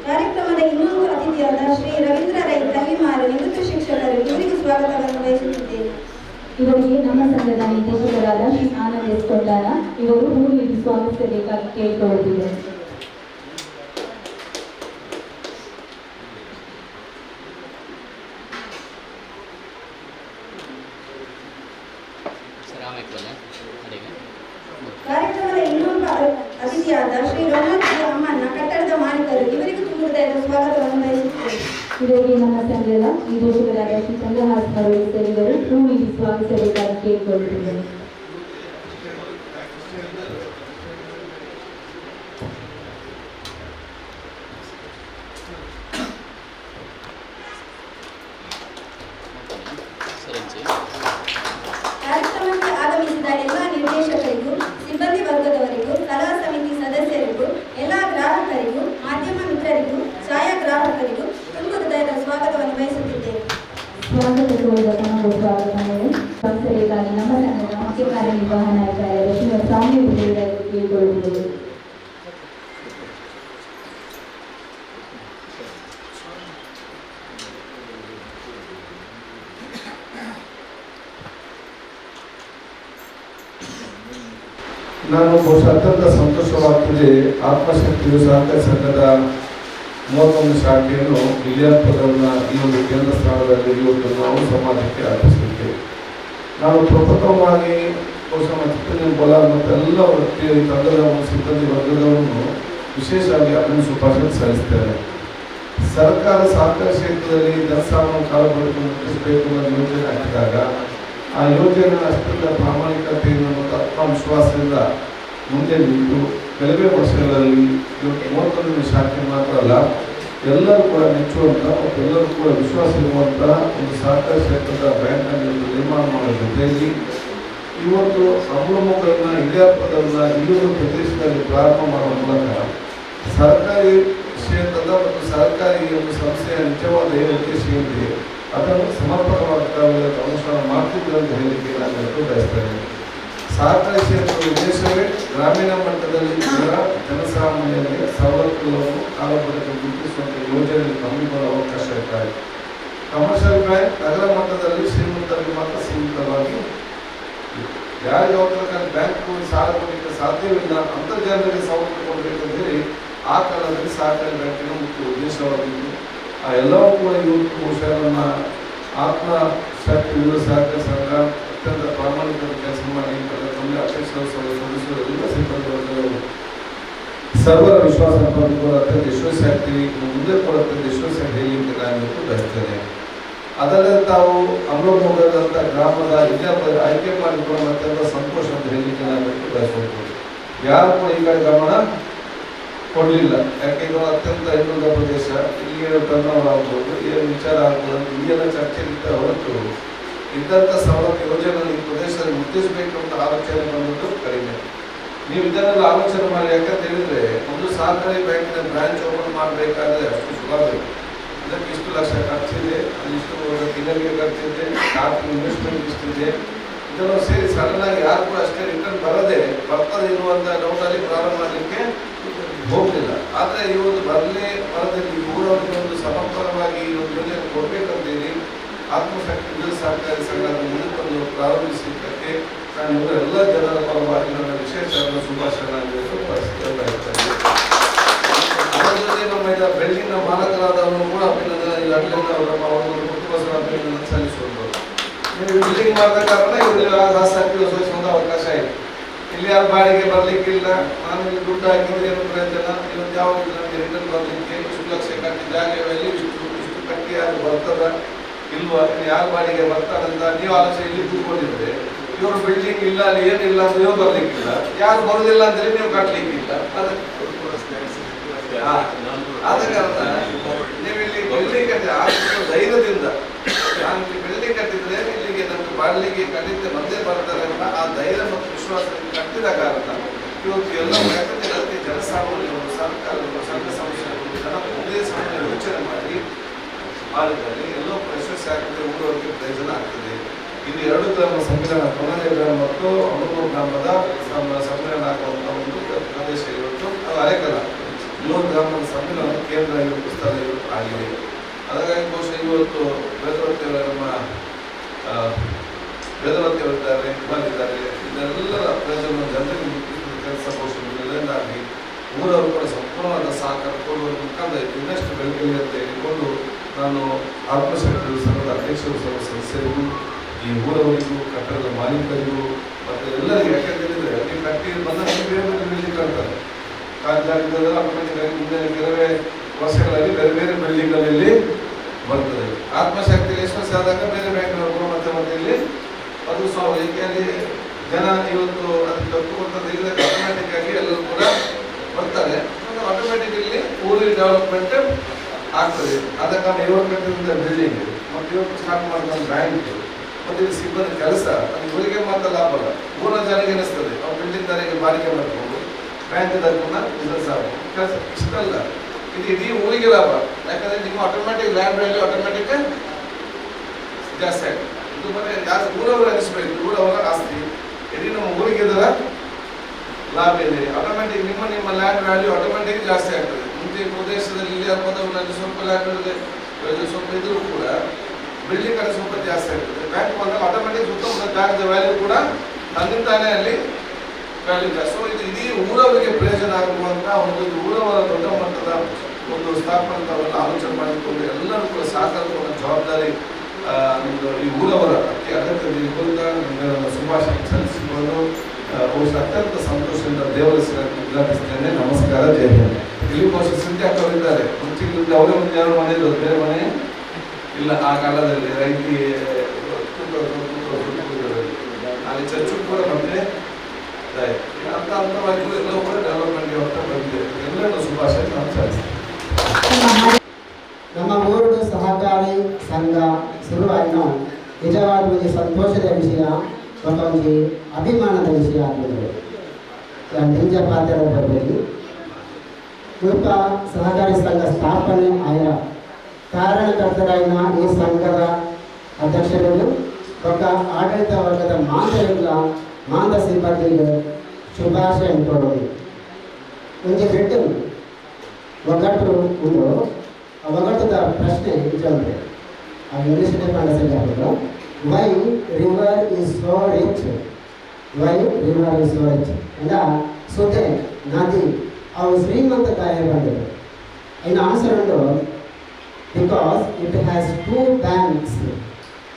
ಕಾರ್ಯಕ್ರಮದ ಇನ್ನೊಂದು ಅತಿಥಿಯಾದ ಶ್ರೀ ರವೀಂದ್ರ ರೈ ಕಲ್ಲಿಮಾರು ನಿವೃತ್ತ ಶಿಕ್ಷಕರು ಇವರಿಗೂ ಸ್ವಾಗತವನ್ನು ಬಯಸುತ್ತಿದ್ದೇವೆ. ಇವರಿಗೆ ನಮ್ಮ ಸಂಘದ ನಿರ್ದೇಶಕರಾದ ಶ್ರೀ ಆನಂದ್ ಎಸ್ ಕೊಂಡಾರ ಇವರು ಹೂ ನೀಡಿ ಸ್ವಾಗತಿಸಬೇಕಾಗಿ ಕೇಳಿಕೊಳ್ಳುತ್ತಿದ್ದೇವೆ. ಕಾರ್ಯಕ್ರಮದ ಇನ್ನೊಬ್ಬ ಅತಿಥಿಯಾದ ಶ್ರೀ ರೋನಾಲ್ಡ್ ಜಿ ಅಮ್ಮಣ್ಣ ಕಟ್ಟಡದ ಮಾಲೀಕರು ಇವರಿಗೂ ತುಂಬ ಹೃದಯದ ಸ್ವಾಗತವನ್ನು ಬಯಸುತ್ತೇವೆ. ಇವರಿಗೆ ನಮ್ಮ ಸಂಘದ ನಿರ್ದೇಶಕರಾದ ಶ್ರೀ ಚಂದ್ರಹಾಸ್ ಮರಳಿ ಸರ್ ಇವರು ಹೂ ನೀಡಿ ಸ್ವಾಗತಿಸಬೇಕಾಗಿ ಕೇಳಿಕೊಳ್ಳುತ್ತಿದ್ದೇವೆ. ಎಲ್ಲ ನಿರ್ದೇಶಕರಿಗೂ, ಸಿಬ್ಬಂದಿ ವರ್ಗದವರಿಗೂ, ಕಲಾ ಸಮಿತಿ ಸದಸ್ಯರಿಗೂ, ಎಲ್ಲ ಗ್ರಾಹಕರಿಗೂ, ಮಾಧ್ಯಮ ಮಿತ್ರರಿಗೂ, ಛಾಯಾಗ್ರಾಹಕರಿಗೂ ತುಂಬ ಹೃದಯದ ಸ್ವಾಗತವನ್ನು ಬಯಸುತ್ತಿದ್ದೇನೆ. ಸ್ವಾಗತ ಕೋರಿದ ತಮಗೆ ಸ್ವಾಗತಗಳು. ಸಂಸ್ಥೆಗಾಗಿ ನಮ್ಮ ಸಂಘದ ಮುಖ್ಯ ಕಾರ್ಯನಿರ್ವಹಣಾಧಿಕಾರಿಯಾದ ಶ್ರೀ ಸ್ವಾಮಿ ವಿಜಯರಾಜರು ಕೇಳಿಕೊಳ್ಳುವುದು. ನಾನು ಬಹುಶಃ ಅತ್ಯಂತ ಸಂತೋಷವಾಗ್ತದೆ. ಆತ್ಮಶಕ್ತಿಯು ಸಹಕಾರಿ ಸಂಘದ 31 ಶಾಖೆಯನ್ನು ವಿಲ್ಯಾಪುರನ ಈ ಒಂದು ಕೇಂದ್ರ ಸ್ಥಾನದಲ್ಲಿ ಇವತ್ತು ನಾವು ಸಮಾಜಕ್ಕೆ ಅರ್ಪಿಸಲಿದ್ದೇವೆ. ನಾನು ಪ್ರಪ್ರಥಮವಾಗಿ ಬಹುಶಃ ಚಿತ್ರರಂಗ ಬಲ ಮತ್ತು ಎಲ್ಲ ವೃತ್ತಿ ತಂಡದ ಸಿಬ್ಬಂದಿ ವರ್ಗದವರನ್ನು ವಿಶೇಷವಾಗಿ ಶುಭಾಶಯ ಸಲ್ಲಿಸ್ತೇನೆ. ಸರ್ಕಾರ ಸಹಕಾರಿ ಕ್ಷೇತ್ರದಲ್ಲಿ ಜನಸಾಮಾನ್ಯ ಕಾಲಬಳಕೆ ಮುಟ್ಟಿಸಬೇಕು ಅನ್ನೋ ಯೋಜನೆ ಹಾಕಿದಾಗ ಆ ಯೋಜನೆ ಅಷ್ಟೊಂದು ಪ್ರಾಮಾಣಿಕತೆಯನ್ನು ಮತ್ತು ಆತ್ಮವಿಶ್ವಾಸದಿಂದ ಮುಂದೆ ನಿಂತು ಕೆಲವೇ ವರ್ಷಗಳಲ್ಲಿ ಇವತ್ತು 31 ಶಾಖೆ ಮಾತ್ರ ಅಲ್ಲ, ಎಲ್ಲರೂ ಕೂಡ ಮೆಚ್ಚುವಂಥ ಮತ್ತು ಎಲ್ಲರೂ ಕೂಡ ವಿಶ್ವಾಸ ಇರುವಂತಹ ಒಂದು ಸಹಕಾರಿ ಕ್ಷೇತ್ರದ ಬ್ಯಾಂಕನ್ನು ನಿರ್ಮಾಣ ಮಾಡೋ ಜೊತೆಯಲ್ಲಿ ಇವತ್ತು ಅಮೂಲಮುಖಗಳನ್ನ ಇಳಿಯಾಪದವನ್ನು ಈ ಒಂದು ಪ್ರದೇಶದಲ್ಲಿ ಪ್ರಾರಂಭ ಮಾಡುವ ಮೂಲಕ ಸರ್ಕಾರಿ ಕ್ಷೇತ್ರದ ಮತ್ತು ಸರ್ಕಾರಿ ಒಂದು ಸಂಸ್ಥೆಯ ನಿಜವಾದ ಏನು ಉದ್ದೇಶ ಏನಿದೆ ಅದನ್ನು ಸಮರ್ಪಕವಾಗಿ ಅನುಷ್ಠಾನ ಮಾಡ್ತಿದ್ರು ಅಂತ ಹೇಳಲಿಕ್ಕೆ ನಾನು ಬಯಸ್ತೇನೆ. ಸಹಕಾರಿ ಕ್ಷೇತ್ರದ ಉದ್ದೇಶವೇ ಗ್ರಾಮೀಣ ಮಟ್ಟದಲ್ಲಿ ಜನಸಾಮಾನ್ಯರಿಗೆ ಸವಲತ್ತುಗಳನ್ನು ಕಾಲಬಳಕೆ ಗುರುತಿಸುವಂಥ ಯೋಜನೆಯಲ್ಲಿ ನಂಬಿಕೊಳ್ಳುವ ಅವಕಾಶ ಇರ್ತಾರೆ. ಕಮರ್ಷಿಯಲ್ ಬ್ಯಾಂಕ್ ನಗರ ಮಟ್ಟದಲ್ಲಿ ಶ್ರೀಮಂತರಿಗೆ ಮಾತ್ರ ಸೀಮಿತವಾಗಿ ಯಾರಿಗೆ ಅವರ ಬ್ಯಾಂಕ್ಗಳು ಸಾಲ ಕೊಡಲಿಕ್ಕೆ ಸಾಧ್ಯವಿಲ್ಲ ಅಂತ ಜನರಿಗೆ ಸವಲತ್ತು ಕೊಡಬೇಕಂತ ಹೇಳಿ ಆ ಕಾಲದಲ್ಲಿ ಸಹಕಾರಿ ಬ್ಯಾಂಕಿನ ಮುಖ್ಯ ಉದ್ದೇಶವಾಗಿದ್ದು ಆ ಎಲ್ಲವೂ ಕೂಡ ಇವತ್ತು ಬಹುಶಃ ನಮ್ಮ ಆತ್ಮಶಕ್ತಿ ವಿವಿಧ ಸಹಕಾರಿ ಸಂಘ ಅತ್ಯಂತ ಪ್ರಾಮಾಣಿಕ ಕೆಲಸ ಮಾಡಿ ತಮ್ಮ ಅಧ್ಯಕ್ಷರು ಸದಸ್ಯರು ಎಲ್ಲ ಸಿಬ್ಬಂದಿ ವರ್ಗದವರು ಸರ್ವರ ವಿಶ್ವಾಸ ಪಡೆದುಕೊಂಡು ಅತ್ಯಂತ ಯಶಸ್ವಿಯಾಗ್ತೀವಿ, ಮುಂದೆ ಕೂಡ ಅತ್ಯಂತ ಯಶಸ್ವಿಯಾಗಿ ಹೇಳಲಿಕ್ಕೆ ನಾನು ಬಯಸ್ತೇನೆ. ಅದಲ್ಲದೆ ತಾವು ಅಮೃತಮುಖದಂಥ ಗ್ರಾಮದ ವಿದ್ಯಾಪದ ಆಯ್ಕೆ ಮಾಡಿಕೊಂಡು ಅತ್ಯಂತ ಸಂತೋಷ ಅಂತ ಹೇಳಲಿಕ್ಕೆ ನಾನು ಬಯಸಬಹುದು. ಯಾರು ಕೂಡ ಈ ಕಡೆ ಗಮನ ಕೊಡಲಿಲ್ಲ. ಯಾಕೆ ಇದು ಅತ್ಯಂತ ಹಿಂದುಳಿದ ಪ್ರದೇಶ, ಇಲ್ಲಿ ಟರ್ನೋವರ್ ಆಗ್ಬೋದು, ಏನು ವಿಚಾರ ಆಗ್ಬೋದು ಅಂತ ಈಗೆಲ್ಲ ಚರ್ಚೆ ಇದ್ದ ಹೊರತು ಇದ್ದಂಥ ಸವಲತ್ತು ಯೋಜನೆಯಲ್ಲಿ ಈ ಪ್ರದೇಶದಲ್ಲಿ ಮುಟ್ಟಿಸಬೇಕು ಅಂತ ಆಲೋಚನೆ ಬಂದದ್ದು ಕಡಿಮೆ. ನೀವು ಇದನ್ನೆಲ್ಲ ಆಲೋಚನೆ ಮಾಡಿ. ಯಾಕಂತ ಹೇಳಿದ್ರೆ ಒಂದು ಸಹಕಾರಿ ಬ್ಯಾಂಕಿನ ಬ್ರಾಂಚ್ ಓಪನ್ ಮಾಡಬೇಕಾದ್ರೆ ಅಷ್ಟು ಸುಲಭ ಇಲ್ಲ. ಅದಕ್ಕೆ ಇಷ್ಟು ಲಕ್ಷ ಖರ್ಚಿದೆ, ಇಷ್ಟು ತಿಂಗಳಿಗೆ ಖರ್ಚಿದೆ, ಸ್ಟಾರ್ಟಿಂಗ್ ಇನ್ವೆಸ್ಟ್ಮೆಂಟ್ ಇಷ್ಟಿದೆ, ಇದನ್ನು ಸೇರಿ ಸಡನ್ ಆಗಿ ಯಾರು ಕೂಡ ಅಷ್ಟೇ ರಿಟರ್ನ್ ಬರದೆ ಬರ್ತದೆ ಇರುವಂಥ ನೋಟಲ್ಲಿ ಪ್ರಾರಂಭ ಮಾಡಲಿಕ್ಕೆ ಹೋಗಲಿಲ್ಲ. ಆದರೆ ಈ ಒಂದು ಬರದಲ್ಲಿ ಊರವರಿಗೆ ಒಂದು ಸಮರ್ಪಕವಾಗಿ ಈ ಒಂದು ಯೋಜನೆ ಕೊಡಬೇಕಂತೇಳಿ ಆತ್ಮಶಕ್ತಿ ಸಹಕಾರಿ ಸಂಘದ ಮುಂದಕ್ಕೊಂದು ಪ್ರಾರಂಭಿಸಲಿಕ್ಕೆ ನಾನು ಎಲ್ಲ ಜನರ ಪರವಾಗಿ ನನ್ನ ವಿಶೇಷ ಶುಭಾಶಯಗಳನ್ನು ಹೇಳ್ತೇನೆ. ಅದರ ಜೊತೆ ನಮ್ಮ ಬಿಲ್ಡಿಂಗ್ನ ಮಾಲಕರಾದವರು ಕೂಡ ಕುಟುಂಬಸ್ಥರ ಅಭಿನಂದನೆ ಸಲ್ಲಿಸುವುದು. ನೀವು ಬಿಲ್ಡಿಂಗ್ ಮಾಡಿದ ಕಾರಣ ಇವರಿಗೆ ಆಸಕ್ತಿ ವಹಿಸುವಂಥ ಅವಕಾಶ ಇದೆ. ಇಲ್ಲಿ ಯಾರು ಬಾಡಿಗೆ ಬರಲಿಕ್ಕಿಲ್ಲ, ನಾನು ಇಲ್ಲಿ ದುಡ್ಡು ಹಾಕಿದ್ರೆ ಏನು ಪ್ರಯೋಜನ, ಇವತ್ತು ಯಾವ ನಮಗೆ ರಿಟರ್ನ್ ಬರಲಿಕ್ಕೆ ಇಷ್ಟು ಲಕ್ಷ ಕಟ್ಟಿ ಜಾಗದಲ್ಲಿ ಇಷ್ಟು ಕಟ್ಟಿ ಯಾರು ಬರ್ತದ ಇಲ್ವಾ, ಯಾರು ಬಾಡಿಗೆ ಬರ್ತಾರಂತ ನೀವು ಆಲೋಚನೆ ಇಲ್ಲಿ ಕೂತ್ಕೊಂಡಿದ್ರೆ ಇವರು ಬಿಲ್ಡಿಂಗ್ ಇಲ್ಲ, ಅಲ್ಲಿ ಏನಿಲ್ಲ ಅಂತ ನೀವು ಬರ್ಲಿಕ್ಕಿಲ್ಲ, ಯಾರು ಬರೋದಿಲ್ಲ ಅಂತೇಳಿ ನೀವು ಕಟ್ಟಲಿಕ್ಕಿಲ್ಲ. ಆದ ಕಾರಣ ನೀವು ಇಲ್ಲಿ ಬಿಲ್ಡಿಂಗ್ ಕಟ್ಟಿ ಧೈರ್ಯದಿಂದ ನಾನು ಬಿಲ್ಡಿಂಗ್ ಕಟ್ಟಿದ್ರೆ ಇಲ್ಲಿಗೆ ನಮಗೆ ಬಾಡ್ಲಿಗೆ ಖಂಡಿತ ಬಂದೇ ಬರ್ತಾರೆ ಅಂತ ಆ ಧೈರ್ಯ ಮತ್ತು ವಿಶ್ವಾಸದಿಂದ ಕಟ್ಟಿದ ಕಾರಣ ಇವತ್ತು ಎಲ್ಲ ಅದಕ್ಕೆ ಜನಸಾಮಾನ್ಯರು, ಸರ್ಕಾರಗಳು, ಸಂಘ ಸಂಸ್ಥೆಗಳು ಜನ ಒಂದೇ ಸಮಯ ಯೋಚನೆ ಮಾಡಿ ಮಾಡಿದಲ್ಲಿ ಎಲ್ಲೋ ಯಶಸ್ವಿ ಆಗ್ತದೆ, ಊರವರಿಗೆ ಪ್ರಯೋಜನ ಆಗ್ತದೆ. ಇದು 2 ಗ್ರಾಮ ಸಮ್ಮೇಳನ, ಕೊನೆಯ ಗ್ರಾಮ ಮತ್ತು ಅಮೃತ ಗ್ರಾಮದ ಸಮ್ಮೇಳನ ಆಗುವಂಥ ಒಂದು ಪ್ರದೇಶ ಇವತ್ತು ಅದು ಅರೆಕಲ 3 ಗ್ರಾಮದ ಸಮ್ಮೇಳನ ಕೇಂದ್ರ ಇವತ್ತು ಸ್ಥಳ ಇವತ್ತು ಆಗಿದೆ. ಹಾಗಾಗಿ ಬಹುಶಃ ಇವತ್ತು ವೇದವತಿಯವರ ನಮ್ಮ ವೇದವತಿಯವರಿದ್ದಾರೆ, ಇದ್ದಾರೆ, ಇದೆಲ್ಲರ ಪ್ರಯೋಜನ ಜನರಿಗೆ ಮುಟ್ಟಿಸುವ ಕೆಲಸ ಬಹುಶಃ ಇದರಿಂದಾಗಿ ಊರವರು ಕೂಡ ಸಂಪೂರ್ಣವಾದ ಸಹಕಾರ ಕೊಡುವ ಮುಖಾಂತರ ಇನ್ನಷ್ಟು ಬೆಳಗಲಿ ಅಂತ ಹೇಳಿಕೊಂಡು ನಾನು ಆತ್ಮಶಕ್ತಿ ಸಂಘದ ಅಧ್ಯಕ್ಷರು ಸದಸ್ಯರಿಗೂ, ಈ ಊರವರಿಗೂ, ಕಟ್ಟಡದ ಮಾಲೀಕರಿಗೂ ಮತ್ತು ಎಲ್ಲರಿಗೂ, ಯಾಕಂತ ಹೇಳಿದ್ರೆ ನೀವು ಕಟ್ಟಿ ಬಂದ ಬೇರೆ ಬಿಲ್ಡಿಂಗ್ ಕಟ್ತಾರೆ ಜಾಗದಲ್ಲಿ ಆಟೋಮೆಟಿಕ್ಕಾಗಿ ಮುಂದೆ ಕೆಲವೇ ವರ್ಷಗಳಲ್ಲಿ ಬೇರೆ ಬೇರೆ ಬಿಲ್ಡಿಂಗ್ಗಳಲ್ಲಿ ಬರ್ತದೆ. ಆತ್ಮಶಕ್ತಿ ಯಶಸ್ವಿ ಆದಾಗ ಬೇರೆ ಬ್ಯಾಂಕ್ನವರು ಮತ್ತೆ ಇಲ್ಲಿ ಅದು ಏಕೆಂದರೆ ಜನ ಇವತ್ತು ಅದಕ್ಕೆ ಒಪ್ಪುವಂಥದ್ದು ಆಟೋಮೆಟಿಕ್ ಆಗಿ ಎಲ್ಲರೂ ಕೂಡ ಬರ್ತಾರೆ. ಆಟೋಮೆಟಿಕಲಿ ಊರಿಗೆ ಡೆವಲಪ್ಮೆಂಟ್ ಆಗ್ತದೆ. ಆದ ಕಾರಣ 7 ಕಟ್ಟಡದ ಬಿಲ್ಡಿಂಗ್ ಮತ್ತು ಇವತ್ತು ಸ್ಟಾರ್ಟ್ ಮಾಡಿದ ಬ್ಯಾಂಕ್ ಮತ್ತು ಇದು ಸಿಬ್ಬಂದಿ ಕೆಲಸ, ಅದು ಇವರಿಗೆ ಮಾತ್ರ ಲಾಭ ಅಲ್ಲ, ಊರ ಜನರಿಗೆ ಅನಿಸ್ತದೆ. ನಾವು ಬಿಲ್ಡಿಂಗ್ ದಾರಿಗೆ ಬಾಡಿಗೆ ಮಾಡ್ಬೋದು, ಬ್ಯಾಂಕ್ದಾಗೂ ಬಿಸ್ನೆಸ್ ಆಗ್ಬೋದು, ಕೆಲಸ ಇಷ್ಟಲ್ಲ, ಇದು ಇಡೀ ಊರಿಗೆ ಲಾಭ. ಯಾಕಂದರೆ ನಿಮ್ಮ ಆಟೋಮೆಟಿಕ್ ಲ್ಯಾಂಡ್ ವ್ಯಾಲ್ಯೂ ಆಟೋಮೆಟಿಕ್ ಜಾಸ್ತಿ ಆಗ್ತದೆ. ಇದು ಮತ್ತೆ ಜಾಸ್ತಿ ಊರವರು ಅನಿಸ್ಬೇಕು, ಊರವರ ಆಸ್ತಿ ಇಡೀ ನಮ್ಮ ಊರಿಗೆ ಇದರ ಲಾಭ ಇದೆ. ಆಟೋಮೆಟಿಕ್ ನಿಮ್ಮ ಲ್ಯಾಂಡ್ ವ್ಯಾಲ್ಯೂ ಆಟೋಮೆಟಿಕ್ ಜಾಸ್ತಿ ಆಗ್ತದೆ. ಮುಂಚೆ ಪ್ರದೇಶದಲ್ಲಿ ಇಲ್ಲಿ ಪದವಿನಲ್ಲಿ ಸ್ವಲ್ಪ ಲ್ಯಾಂಡ್ ಸ್ವಲ್ಪ ಇದ್ರೂ ಕೂಡ ಬಿಲ್ಡಿಂಗ್ ಕಡೆ ಸ್ವಲ್ಪ ಜಾಸ್ತಿ ಆಗ್ತದೆ. ಬ್ಯಾಂಕ್ ಬಂದಾಗ ಆಟೋಮೆಟಿಕ್ ಸುತ್ತಮುತ್ತ ಜಾಗದ ವ್ಯಾಲ್ಯೂ ಕೂಡ ತನ್ನಿಂದಾನೇ ಅಲ್ಲಿ ವ್ಯಾಲ್ಯೂ ಜಾಸ್ತಿ. ಸೊ ಇದು ಇಡೀ ಊರವರಿಗೆ ಪ್ರಯೋಜನ ಆಗುವಂಥ ಒಂದು ಊರವರ ದೊಡ್ಡ ಮಟ್ಟದ ಒಂದು ಸ್ಥಾಪನೆ ತಾವೆಲ್ಲ ಆಲೋಚನೆ ಮಾಡಿಕೊಂಡು ಎಲ್ಲರೂ ಕೂಡ ಸಹಕಾರ ಕೊಡೋ ಜವಾಬ್ದಾರಿ ಈ ಊರವರ ಅತಿ ಅಗತ್ಯ ಇರುವುದರಿಂದ ನಿಮಗೆ ಶುಭಾಶಯ ಸಲ್ಲಿಸಿಕೊಂಡು ಬಹುಶಃ ಅತ್ಯಂತ ಸಂತೋಷದಿಂದ ದೇವರ ಉದ್ಘಾಟಿಸ್ತೇನೆ. ನಮಸ್ಕಾರ, ಜೈ ಹಿಂದ್. ಇಲ್ಲಿ ಬಹುಶಃ ಸಿಂಟ್ಯಾಕ್ ಅವರಿದ್ದಾರೆ, ಮುಂಚಿನಿಂದ ಅವರೇ ಒಂದು ಯಾರು ಮನೆ ಇರೋದು, ಬೇರೆ ಮನೆ ಇಲ್ಲ. ಆ ಕಾಲದಲ್ಲಿ ರೈತಿ ಅಲ್ಲಿ ಚರ್ಚು ಕೂಡ ಬಂದರೆ ಅಂತ ಹಂತವಾಗಿ ಎಲ್ಲವೂ ಕೂಡ ಡೆವಲಪ್ಮೆಂಟ್ಗೆ ಹೊರಟ ಬಂದಿದೆ. ಎಲ್ಲರೂ ಶುಭಾಶಯ ಸಲ್ಲಿಸ್ತೇನೆ. ನಮ್ಮ ಊರಿನ ಸಹಕಾರಿ ಸಂಘ ಶುರುವಾಯಿನ ನಿಜವಾದ ಒಂದು ಸಂತೋಷದ ವಿಷಯ ಮತ್ತು ಒಂದು ಅಭಿಮಾನದ ವಿಷಯ ಆಗಿದ್ದು ನಿಜ ಪಾತ್ರ ಬರಬೇಕು. ಮುಲ್ಪ ಸಹಕಾರಿ ಸಂಘ ಸ್ಥಾಪನೆ ಆಯ ಕಾರಣಕರ್ತರಾಯಿನ ಈ ಸಂಘದ ಅಧ್ಯಕ್ಷರು ಒಬ್ಬ ಆಡಳಿತ ವರ್ಗದ ಮಾಂದ ಸಿಬ್ಬಂದಿಗೆ ಶುಭಾಶಯ ಕೊಡೋದು. ಒಂದು ಬಿಟ್ಟು ಒಗ್ಗಟ್ಟು ಉಂಟು. ಆ ಒಗ್ಗಟ್ಟದ ಪ್ರಶ್ನೆ ನಿಜವಂತೆ ಅದು ಇಂಗ್ಲೀಷಲ್ಲಿ ಸರಿ ಆಗೋದು. Why river is so rich, why river is so rich ಅಂದ ಸುದ್ದೆ ನದಿ ಅವು ಶ್ರೀಮಂತ ಕಾಯ ಬಂದಿದೆ. ಇನ್ನು ಆನ್ಸರ್ ಉಂಟು because it has two banks.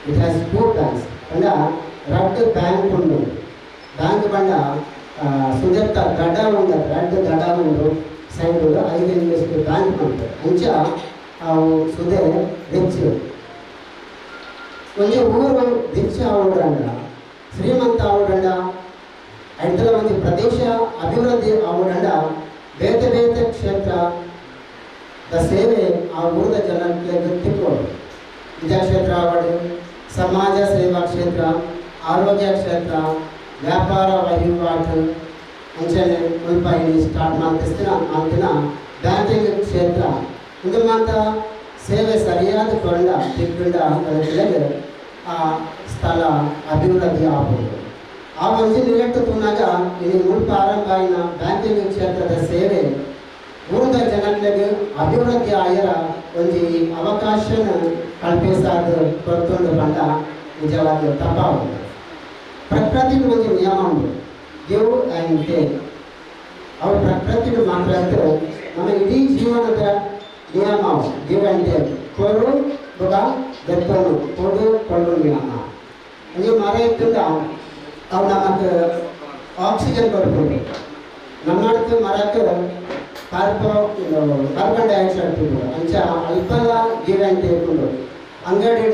It has two banks ಅಂದ ರಡ್ ಬ್ಯಾಂಕ್ ಉಂಟು. ಬ್ಯಾಂಕ್ ಬಂಡ ಸುದೆತ್ತ ಗಡ ಉಂಟು, ರಡ್ ಗಡ ಉಂಟು ಸೈಡ್ 5 ಇಂಗ್ಲೀಷ್ ಬ್ಯಾಂಕ್ ಉಂಟು. ಅಂಚ ಅವು ಸುದೆ ರಿಚ್. ಒಂದು ಊರು ರಿಚ್ ಆವಡಂಡ, ಶ್ರೀಮಂತ ಆವಡಂಡ, ಐದಲ ಒಂದು ಪ್ರದೇಶ ಅಭಿವೃದ್ಧಿ ಆವಡಂಡ ಬೇತೆ ಬೇತೆ ಕ್ಷೇತ್ರದ ಸೇವೆ ಆ ಊರದ ಜನಕ್ಕೆ ತಿಳ್ಕೊಳ್ಳೋದು. ವಿದ್ಯಾಕ್ಷೇತ್ರ ಆವಡು, ಸಮಾಜ ಸೇವಾ ಕ್ಷೇತ್ರ, ಆರೋಗ್ಯ ಕ್ಷೇತ್ರ, ವ್ಯಾಪಾರ ವಹಿವಾಟು ಅಂಚನೆ ಸ್ವಲ್ಪ ಇಲ್ಲಿ ಸ್ಟಾರ್ಟ್ ಮಾಡ್ತಿನ ಬ್ಯಾಂಕಿಂಗ್ ಕ್ಷೇತ್ರ ಇದು ಮಾತ್ರ ಸೇವೆ ಸರಿಯಾದ ಕೊಂಡ ತಿಳ್ಕೊಂಡ ಕೆಳಗೆ ಆ ಸ್ಥಳ ಅಭಿವೃದ್ಧಿ ಆಗ್ಬೋದು. ಆ ಒಂದು ನಿರಟ್ಟು ತುನಾಗ ಇಲ್ಲಿ ಮುಲ್ಪ ಆರಂಭ ಆಯಿನ ಬ್ಯಾಂಕಿಂಗ್ ಕ್ಷೇತ್ರದ ಸೇವೆ ಊರದ ಜನಗಳಿಗೆ ಅಭಿವೃದ್ಧಿ ಆಯರ ಒಂದು ಅವಕಾಶನ ಕಲ್ಪಿಸಾದ ಕೊಡ್ಕೊಂಡು ಬಂದ ನಿಜವಾಗಿ ತಪ್ಪಾಗುತ್ತೆ. ಪ್ರಕೃತಿಗೆ ಒಂದು ನಿಯಮ ಉಂಟು, ಗಿವ್ ಆ್ಯಂಡ್ ಟೇಕ್. ಅವ್ರ ಪ್ರಕೃತಿಗೆ ಮಾತ್ರ ಅಂದ್ರೆ ನಮ್ಮ ಇಡೀ ಜೀವನದ ನಿಯಮ ಗಿವ್ ಆ್ಯಂಡ್ ಟೇಕ್. ಕೊಡು ಬುಡ ಗೆತ್ತೋಡು, ಕೊಡು ಕೊಳ್ಳು ನಿಯಮ. ನೀವು ಮರ ಇದ್ದಿಂದ ಅವು ನಮಗೆ ಆಕ್ಸಿಜನ್ ಕೊಡ್ಬೋದು. ನಮ್ಮಕ್ಕೆ ಮರಕ್ಕೆ ಕಾರ್ಬನ್ ಡೈಆಕ್ಸೈಡ್ ಕೊಡು. ಅಂಚ ಅಲ್ಪಲ್ಲ ಗಿವ್ ಆ್ಯಂಡ್ ಟೇಕ್ ಉಂಟು. ಅಂಗಡಿ